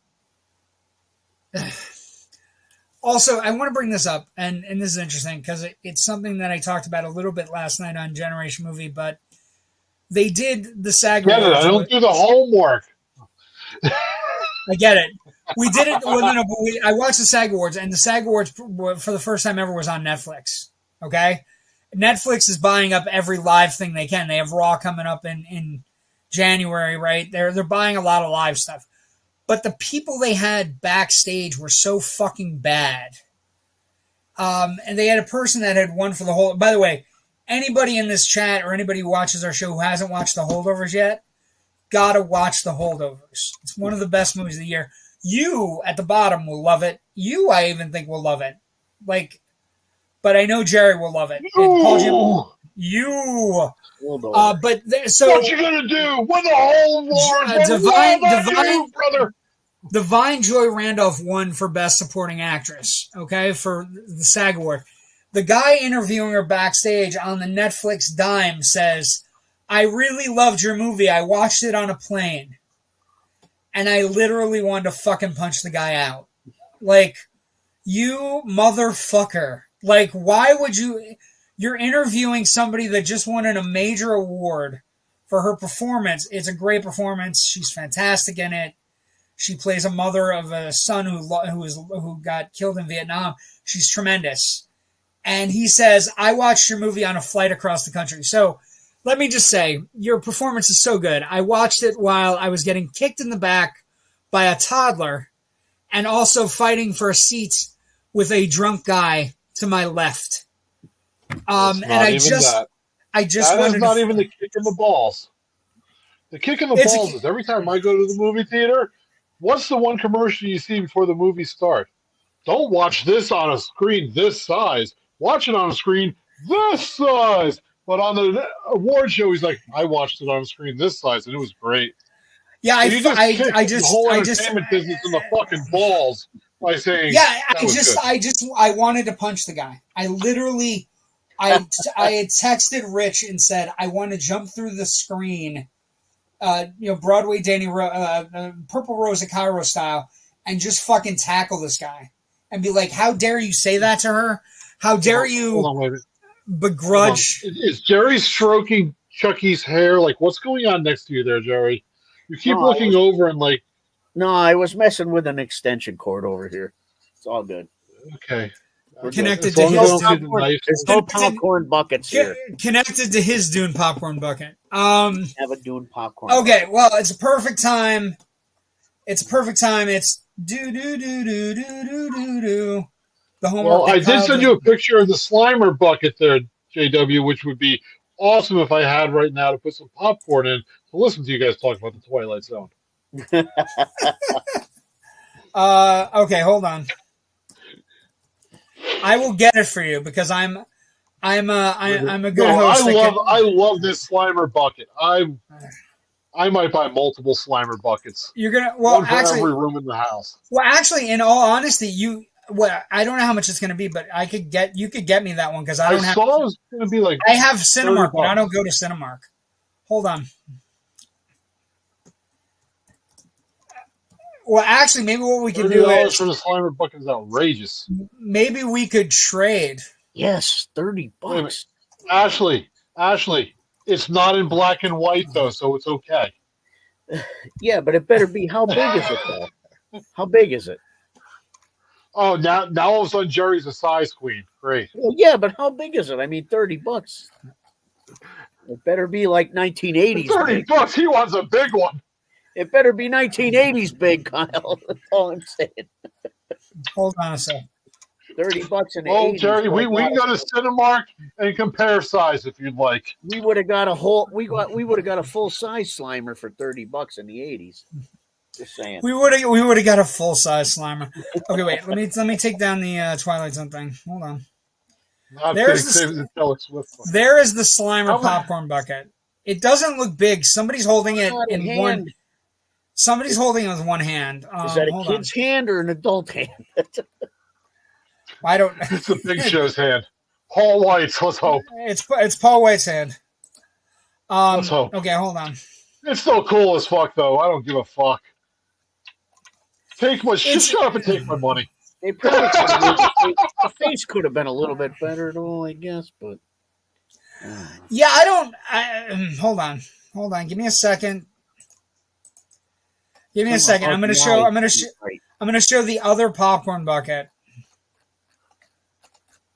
I want to bring this up, and this is interesting because it's something that I talked about a little bit last night on Generation Movie, but they did the SAG Awards. I don't do the homework. I get it. We did it. I watched the SAG Awards, and the SAG Awards for the first time ever was on Netflix. Okay? Netflix is buying up every live thing they can. They have Raw coming up in January, right? They're buying a lot of live stuff. But the people they had backstage were so fucking bad. And they had a person that had won for the whole... By the way, anybody in this chat or anybody who watches our show who hasn't watched The Holdovers yet, gotta watch The Holdovers. It's one of the best movies of the year. You, at the bottom, will love it. You, I even think, will love it. But I know Jerry will love it. You. But so what you gonna do? Win the whole war, brother. Divine Joy Randolph won for Best Supporting Actress. Okay, for the SAG Award. The guy interviewing her backstage on the Netflix dime says, "I really loved your movie. I watched it on a plane, and I literally wanted to fucking punch the guy out. You motherfucker! Why would you?" You're interviewing somebody that just won a major award for her performance. It's a great performance. She's fantastic in it. She plays a mother of a son who got killed in Vietnam. She's tremendous. And he says, I watched your movie on a flight across the country. So let me just say, your performance is so good. I watched it while I was getting kicked in the back by a toddler and also fighting for a seat with a drunk guy to my left. And I just that is not even the kick in the balls. The kick in the balls is every time I go to the movie theater, what's the one commercial you see before the movie starts? Don't watch this on a screen this size. Watch it on a screen this size. But on the award show, he's like, I watched it on a screen this size, and it was great. Yeah, I just the whole entertainment business in the fucking balls by saying, yeah, I wanted to punch the guy. I literally, I had texted Rich and said, I want to jump through the screen, Broadway Purple Rose of Cairo style, and just fucking tackle this guy and be like, how dare you say that to her? How dare you begrudge? Is Jerry stroking Chucky's hair? Like, what's going on next to you there, Jerry? You keep looking over and like. No, I was messing with an extension cord over here. It's all good. Okay. Connected to his There's no popcorn buckets here. Connected to his Dune popcorn bucket. Have a Dune popcorn. Okay, well, it's a perfect time. It's do do do do do do do do. The homework. Well, I did send you a picture of the Slimer bucket there, JW, which would be awesome if I had right now to put some popcorn in to listen to you guys talk about the Twilight Zone. Okay, hold on. I will get it for you because I'm a good host. I love this Slimer bucket. I might buy multiple Slimer buckets. You're gonna one for every room in the house. Well, actually, in all honesty, I don't know how much it's gonna be, but you could get me that one because I don't have. I saw it was gonna be like. I have Cinemark, but I don't go to Cinemark. Hold on. Well, actually, maybe what we can do is for the Slimer bucket is outrageous. Maybe we could trade. Yes, $30. Ashley, it's not in black and white though, so it's okay. Yeah, but it better be. How big is it though? How big is it? Oh, now all of a sudden Jerry's a size queen. Great. Well, yeah, but how big is it? I mean, $30. It better be like 1980s. $30. He wants a big one. It better be 1980s big, Kyle. That's all I'm saying. Hold on a second. $30 in the Well, 80s. Jerry, we can go to Cinemark and compare size if you'd like. We would have got a full size Slimer for $30 in the 80s. Just saying. We would have got a full size Slimer. Okay, wait. Let me take down the Twilight Zone thing. Hold on. There is the Slimer popcorn bucket. It doesn't look big. Somebody's holding it in one. Somebody's holding it with one hand. Is that a kid's hand or an adult hand? I don't. It's a Big Show's hand. Paul White's. Let's hope. It's Paul White's hand. Let's hope. Okay, hold on. It's still cool as fuck, though. I don't give a fuck. Shut up and take my money. They probably the face could have been a little bit better, though, I guess. But yeah, I don't. Hold on. Give me a second. I'm going to show the other popcorn bucket.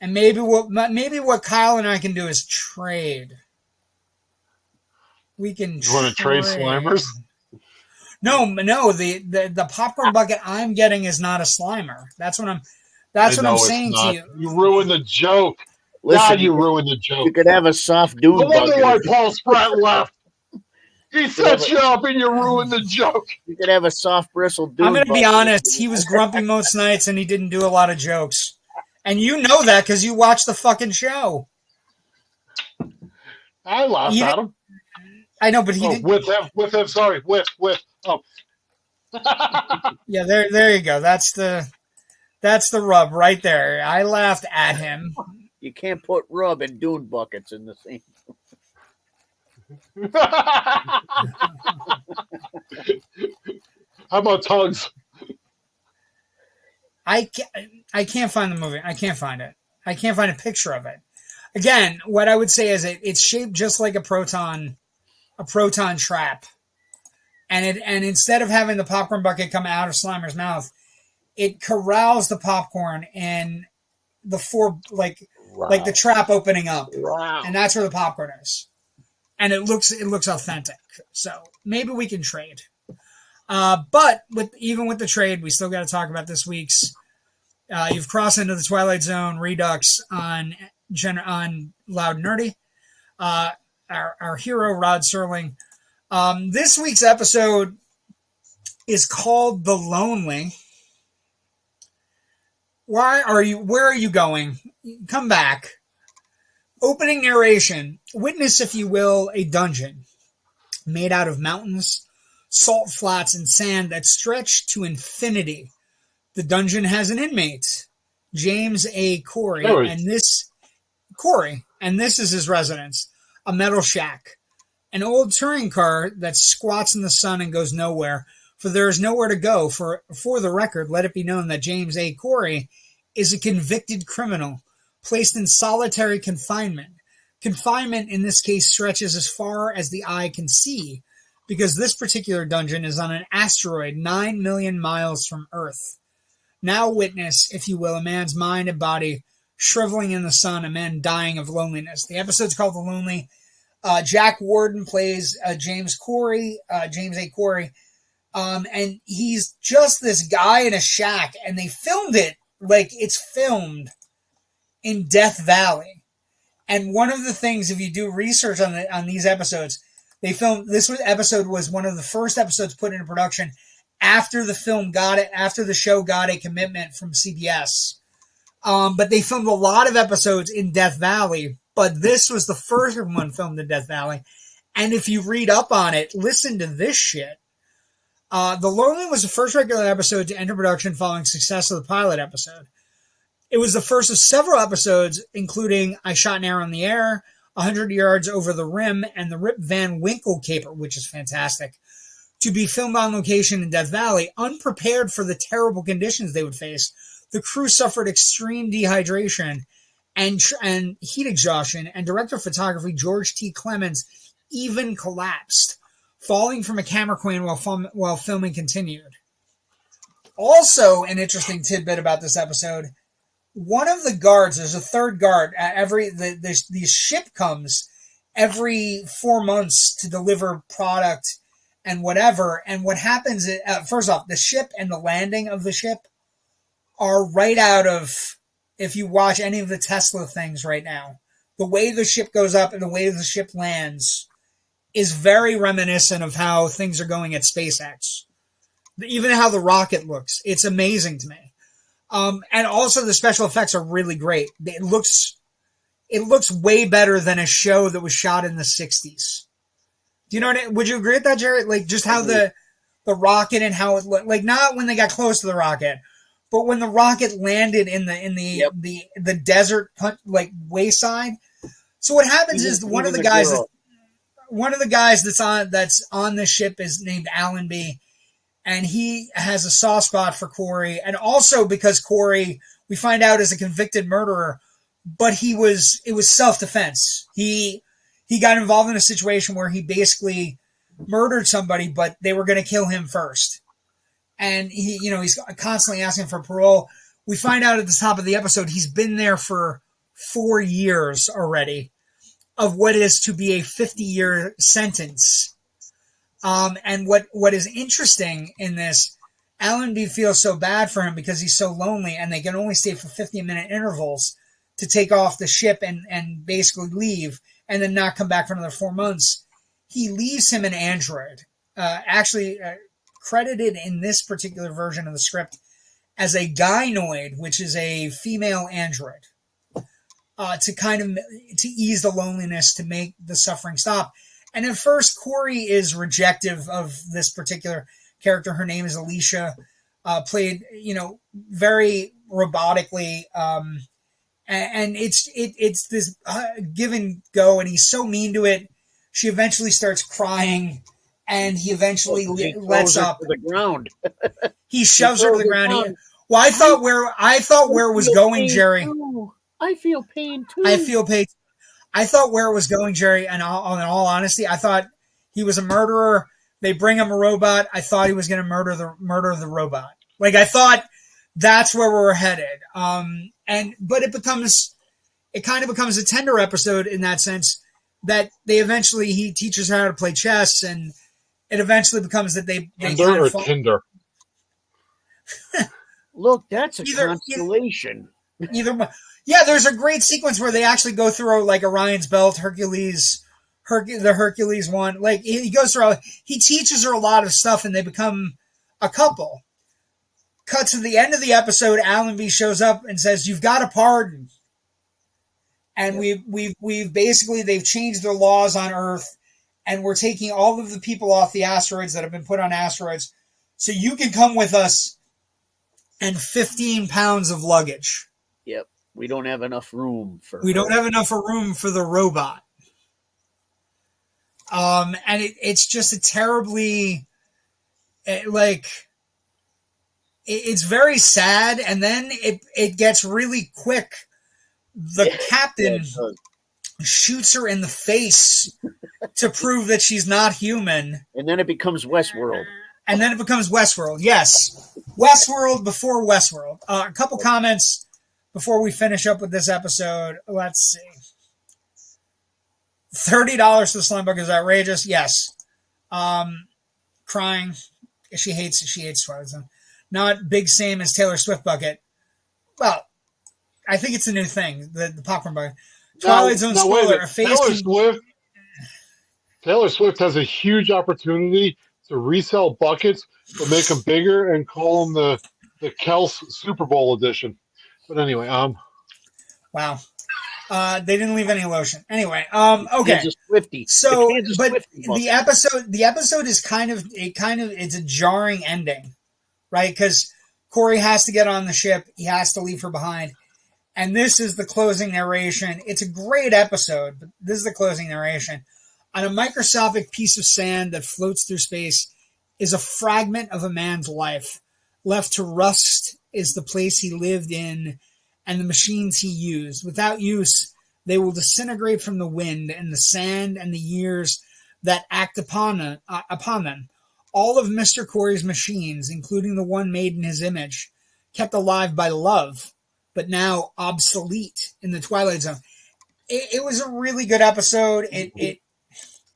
And maybe what Kyle and I can do is trade. We can. You want to trade Slimers? No. The popcorn bucket I'm getting is not a Slimer. That's what I'm saying to you. You ruined the joke. Listen, God, you ruined the joke. You could have a soft Dune bucket. I wonder why Paul Spratt left. He set you up and you ruined the joke. You could have a soft bristle Dune. I'm going to be honest. He was grumpy most nights and he didn't do a lot of jokes. And you know that because you watch the fucking show. I laughed at him. I know, but he didn't. With him. Sorry, with. Oh. Yeah, there you go. That's the rub right there. I laughed at him. You can't put rub and Dune buckets in the same. How about Tugs? I can't find the movie. I can't find it. I can't find a picture of it. Again, what I would say is it's shaped just like a proton trap. and instead of having the popcorn bucket come out of Slimer's mouth, it corrals the popcorn in the like the trap opening up, and that's where the popcorn is, and it looks authentic. So maybe we can trade. But even with the trade, we still got to talk about this week's. You've crossed into the Twilight Zone Redux on Loud Nerdy. Our hero Rod Serling. This week's episode is called The Lonely. Where are you going? Come back. Opening narration. Witness, if you will, a dungeon made out of mountains, salt flats, and sand that stretch to infinity. The dungeon has an inmate, James A. Corey, and this is his residence, a metal shack, an old touring car that squats in the sun and goes nowhere, for there is nowhere to go. For the record, let it be known that James A. Corey is a convicted criminal placed in solitary confinement. Confinement in this case stretches as far as the eye can see, because this particular dungeon is on an asteroid 9 million miles from Earth. Now witness, if you will, a man's mind and body shriveling in the sun, a man dying of loneliness. The episode's called The Lonely. Jack Warden plays James A. Corey. And he's just this guy in a shack, and they filmed it like it's filmed in Death Valley. And one of the things, if you do research on these episodes, episode was one of the first episodes put into production after the show got a commitment from CBS. But they filmed a lot of episodes in Death Valley, but this was the first one filmed in Death Valley. And if you read up on it, listen to this shit. The Lonely was the first regular episode to enter production following success of the pilot episode. It was the first of several episodes, including I Shot an Arrow in the Air, 100 Yards Over the Rim, and the Rip Van Winkle caper, which is fantastic, to be filmed on location in Death Valley. Unprepared for the terrible conditions they would face, the crew suffered extreme dehydration and heat exhaustion, and director of photography George T. Clemens even collapsed, falling from a camera crane while filming continued. Also, an interesting tidbit about this episode, one of the guards, there's a third guard, the ship comes every 4 months to deliver product and whatever, and what happens is, first off, the ship and the landing of the ship are right out of, if you watch any of the Tesla things right now, the way the ship goes up and the way the ship lands is very reminiscent of how things are going at SpaceX. Even how the rocket looks. It's amazing to me. And also the special effects are really great. It looks way better than a show that was shot in the 60s. Do you know would you agree with that, Jerry? Like just how the rocket and how it looked, like not when they got close to the rocket, but when the rocket landed in the desert, like wayside. So what happens is one of the guys that's on the ship is named Alan B. And he has a soft spot for Corey. And also because Corey, we find out, is a convicted murderer, but it was self-defense. He got involved in a situation where he basically murdered somebody, but they were going to kill him first. And he's constantly asking for parole. We find out at the top of the episode, he's been there for 4 years already of what is to be a 50-year sentence. And what is interesting in this, Alan B feels so bad for him because he's so lonely, and they can only stay for 50-minute intervals to take off the ship and basically leave and then not come back for another 4 months. He leaves him an android, credited in this particular version of the script as a gynoid, which is a female android, to ease the loneliness, to make the suffering stop. And at first, Corey is rejective of this particular character. Her name is Alicia, played, very robotically. And it's this give and go, and he's so mean to it. She eventually starts crying, and he eventually lets up. To the ground. He shoves her to the ground. I thought where it was going, Jerry. I feel pain too. I thought where it was going, Jerry, and in all honesty, I thought he was a murderer, They bring him a robot. I thought he was going to murder the robot. Like, I thought that's where we're headed. But it kind of becomes a tender episode in that sense that he teaches her how to play chess, and it eventually becomes that they Tinder or Tinder. Look, that's a constellation. Yeah, there's a great sequence where they actually go through like Orion's Belt, the Hercules one. Like, he goes through, he teaches her a lot of stuff, and they become a couple. Cut to the end of the episode, Allenby shows up and says, "You've got a pardon." And we've basically, they've changed their laws on Earth, and we're taking all of the people off the asteroids that have been put on asteroids, so you can come with us and 15 pounds of luggage. Yep. We don't have enough room for the robot. And it's just a terribly, it's very sad, and then it gets really quick. The captain shoots her in the face to prove that she's not human. And then it becomes Westworld. Yes. Westworld before Westworld. A couple comments before we finish up with this episode. Let's see. $30 for the slime bucket is outrageous. Yes. Crying. She hates Twilight Zone. Not big same as Taylor Swift bucket. Well, I think it's a new thing, the popcorn bucket. Twilight Zone spoiler. Taylor Swift has a huge opportunity to resell buckets, but make them bigger and call them the Kels Super Bowl edition. But anyway, wow. They didn't leave any lotion. Anyway, okay. So, but the episode is it's a jarring ending, right? Because Corey has to get on the ship. He has to leave her behind. And this is the closing narration. It's a great episode, but this is the closing narration. On a microscopic piece of sand that floats through space is a fragment of a man's life. Left to rust is the place he lived in and the machines he used. Without use, they will disintegrate from the wind and the sand and the years that act upon them. All of Mr. Corey's machines, including the one made in his image, kept alive by love, but now obsolete in the Twilight Zone. It was a really good episode.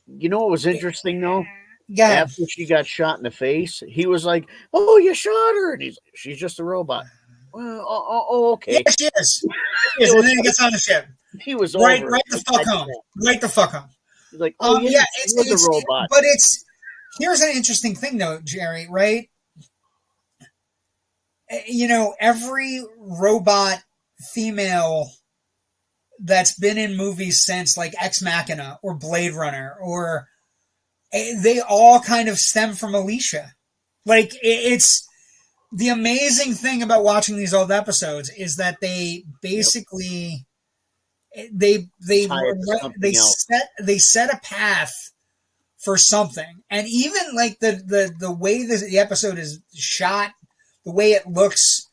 You know what was interesting, though? Yeah. After she got shot in the face, he was like, "Oh, you shot her," and she's just a robot. Well, okay. Yeah, she is. And then he gets on the ship. He was right the fuck home. Right the fuck home. He's like, "Oh yeah, it's a robot." But here's an interesting thing, though, Jerry. Right? You know, every robot female that's been in movies since, like Ex Machina or Blade Runner, or they all kind of stem from Alicia. Like, it's the amazing thing about watching these old episodes is that they basically they set a path for something. And even like the way the episode is shot, the way it looks.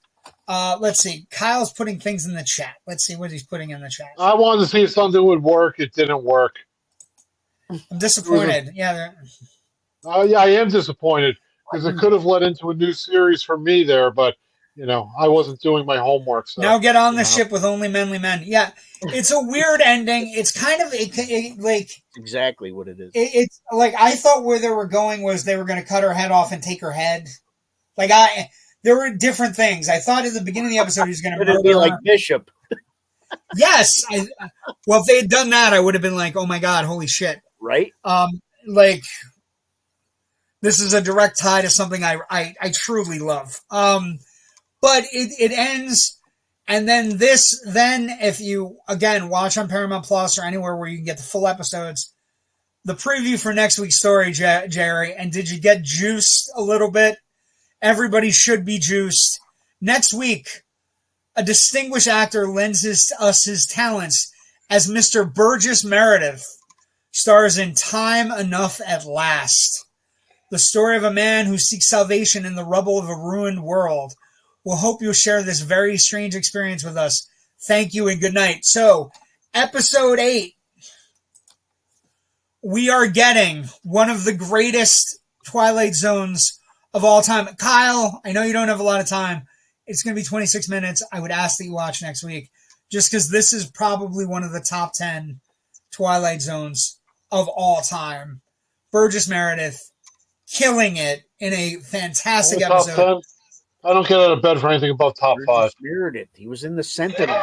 Let's see. Kyle's putting things in the chat. Let's see what he's putting in the chat. I wanted to see if something would work. It didn't work. I'm disappointed. Yeah, I am disappointed because it could have led into a new series for me there, but I wasn't doing my homework. So, now get on the ship with only manly men. Yeah, it's a weird ending. It's kind of like exactly what it is. It's like I thought where they were going was they were going to cut her head off and take her head. Like there were different things. I thought at the beginning of the episode he was going to murder be like Bishop. Yes. Well, if they had done that, I would have been like, oh my God, holy shit. Right? Like, this is a direct tie to something I truly love. But it ends, and then if you, again, watch on Paramount Plus or anywhere where you can get the full episodes, the preview for next week's story, Jerry, and did you get juiced a little bit? Everybody should be juiced. Next week, a distinguished actor lends us his talents as Mr. Burgess Meredith stars in Time Enough at Last. The story of a man who seeks salvation in the rubble of a ruined world. We'll hope you'll share this very strange experience with us. Thank you and good night. So, episode 8. We are getting one of the greatest Twilight Zones of all time. Kyle, I know you don't have a lot of time. It's going to be 26 minutes. I would ask that you watch next week, just because this is probably one of the top 10 Twilight Zones of all time. Burgess Meredith killing it in a fantastic episode. Top 10? I don't get out of bed for anything above top 5. It. He was in the Sentinel.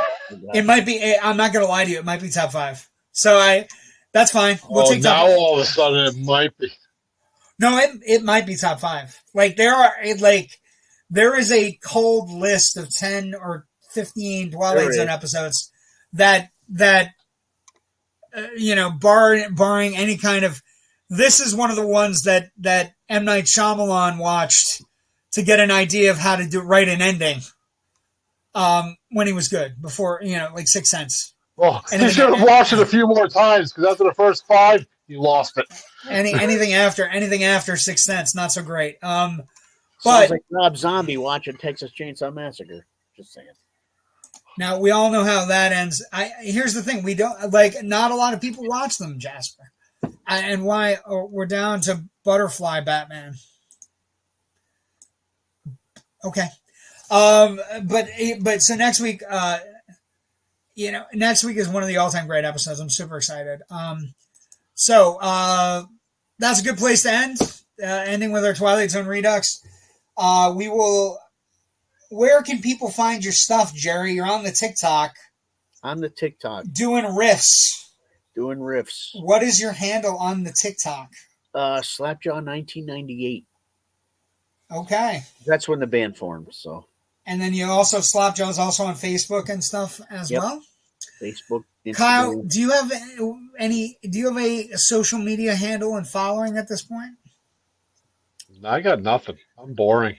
It might be. I'm not going to lie to you. It might be top 5. So that's fine. We'll take top 5. All of a sudden it might be. No, it might be top 5. Like there is a cold list of 10 or 15 Twilight Zone episodes that barring any kind of. This is one of the ones that M. Night Shyamalan watched to get an idea of how to write an ending. When he was good, before, like Sixth Sense. Well, you should have watched it a few more times, because after the first 5, you lost it. Anything after Sixth Sense, not so great. But sounds like Rob Zombie watching Texas Chainsaw Massacre. Just saying. Now we all know how that ends. Here's the thing: we don't not a lot of people watch them, Jasper, and why we're down to Butterfly Batman. Okay, but so next week, next week is one of the all-time great episodes. I'm super excited. So that's a good place to end. Ending with our Twilight Zone Redux. We will. Where can people find your stuff, Jerry? You're on the TikTok. On the TikTok. Doing riffs. What is your handle on the TikTok? Slapjaw 1998. Okay. That's when the band formed, so. And then you also, Slapjaw is also on Facebook and stuff as well? Facebook, Instagram. Kyle, do you have a social media handle and following at this point? I got nothing. I'm boring.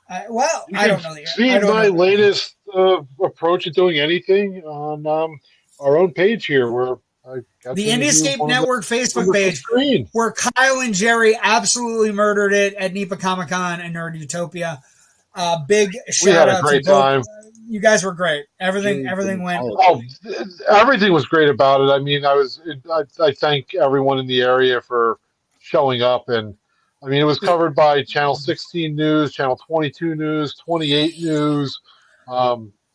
I don't know. See my latest approach to doing anything on our own page here, where I got the Indiescape Network Facebook page, where Kyle and Jerry absolutely murdered it at NEPA Comic Con and Nerd Utopia. Big shout out to both. Time. You guys were great. Everything went. Oh, everything was great about it. I mean, I thank everyone in the area for showing up, and I mean, it was covered by Channel 16 News, Channel 22 News, 28 News.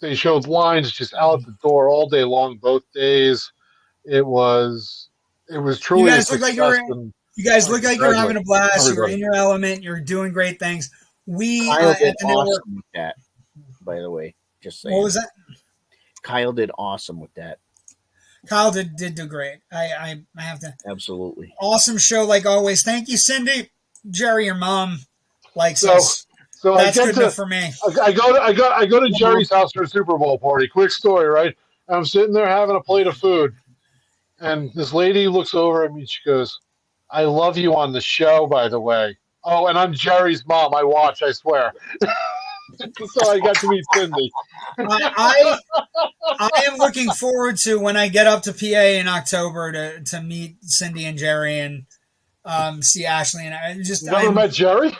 They showed lines just out the door all day long, both days. It was truly. You guys look like you're having a blast. You're in your element. You're doing great things. Kyle did awesome with that, by the way. Just saying. What was that? Kyle did awesome with that. Kyle did do great. I have to. Absolutely. Awesome show like always. Thank you, Cindy. Jerry, your mom likes us. So that's good enough for me. I go to Jerry's house for a Super Bowl party. Quick story, right? I'm sitting there having a plate of food, and this lady looks over at me. She goes, "I love you on the show, by the way." Oh, and I'm Jerry's mom. I watch, I swear. So I got to meet Cindy. I am looking forward to when I get up to PA in October to meet Cindy and Jerry and see Ashley. And I just never met Jerry.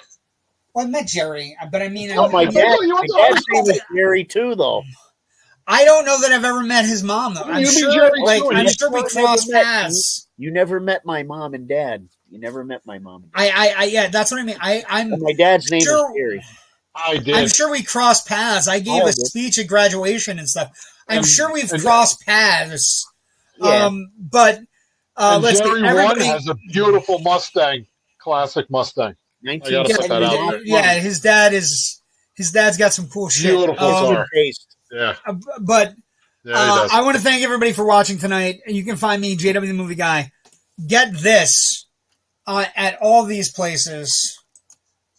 Well, I met Jerry, but I mean, my dad's name is Jerry too, though. I don't know that I've ever met his mom, though. I'm sure we crossed paths. You never met my mom and dad. You never met my mom and dad. Yeah, that's what I mean. And my dad's name is Jerry. I did. I'm sure we crossed paths. I gave a speech at graduation and stuff. I'm sure we've crossed paths. Yeah. But let's Jerry one has a beautiful Mustang, classic Mustang. Yeah, his dad's got some cool shit. Beautiful taste. Yeah. But I want to thank everybody for watching tonight. You can find me, JW the Movie Guy. Get this at all these places.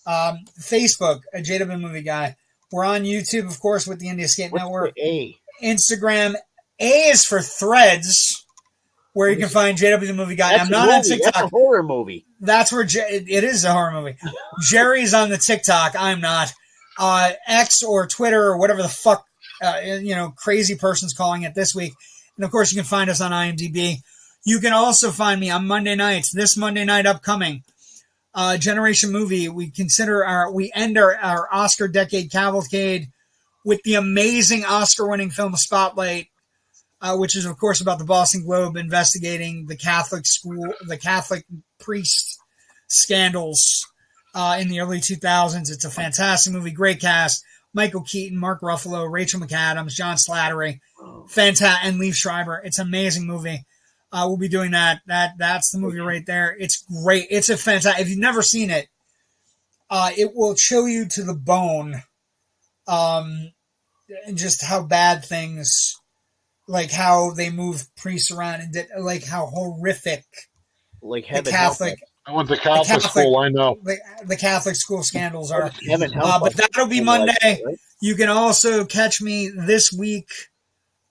Facebook, a JW Movie Guy. We're on YouTube, of course, with the Indiescape Network. Instagram. A is for Threads, where you can find JW the Movie Guy. I'm not on TikTok. That's a horror movie. That's where it is a horror movie. Jerry's on the TikTok. I'm not. X or Twitter or whatever the fuck crazy person's calling it this week. And of course, you can find us on IMDb. You can also find me on Monday nights. This Monday night upcoming. Generation Movie. We end our Oscar decade cavalcade with the amazing Oscar-winning film Spotlight, which is of course about the Boston Globe investigating the Catholic priest scandals in the early 2000s. It's a fantastic movie, great cast. Michael Keaton, Mark Ruffalo, Rachel McAdams, John Slattery, fantastic, and Liev Schreiber. It's an amazing movie. We'll be doing that. That's the movie right there. It's great. It's a fantastic. If you've never seen it, it will chill you to the bone. And just how bad things, like how they move priests around, and like how horrific, like the Catholic. I went to Catholic school. I know the Catholic school scandals are. But that'll be Monday. Right? You can also catch me this week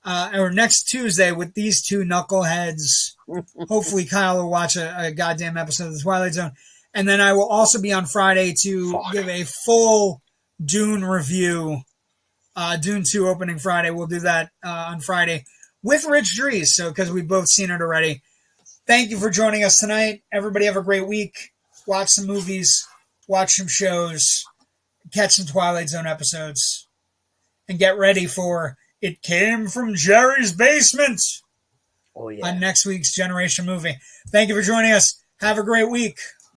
or next Tuesday with these two knuckleheads. Hopefully, Kyle will watch a goddamn episode of the Twilight Zone, and then I will also be on Friday to give a full Dune review. Dune 2 opening Friday. We'll do that on Friday with Rich Dries. So because we've both seen it already. Thank you for joining us tonight. Everybody have a great week. Watch some movies, watch some shows, catch some Twilight Zone episodes, and get ready for It Came from Jerry's Basement on next week's Generation Movie. Thank you for joining us. Have a great week.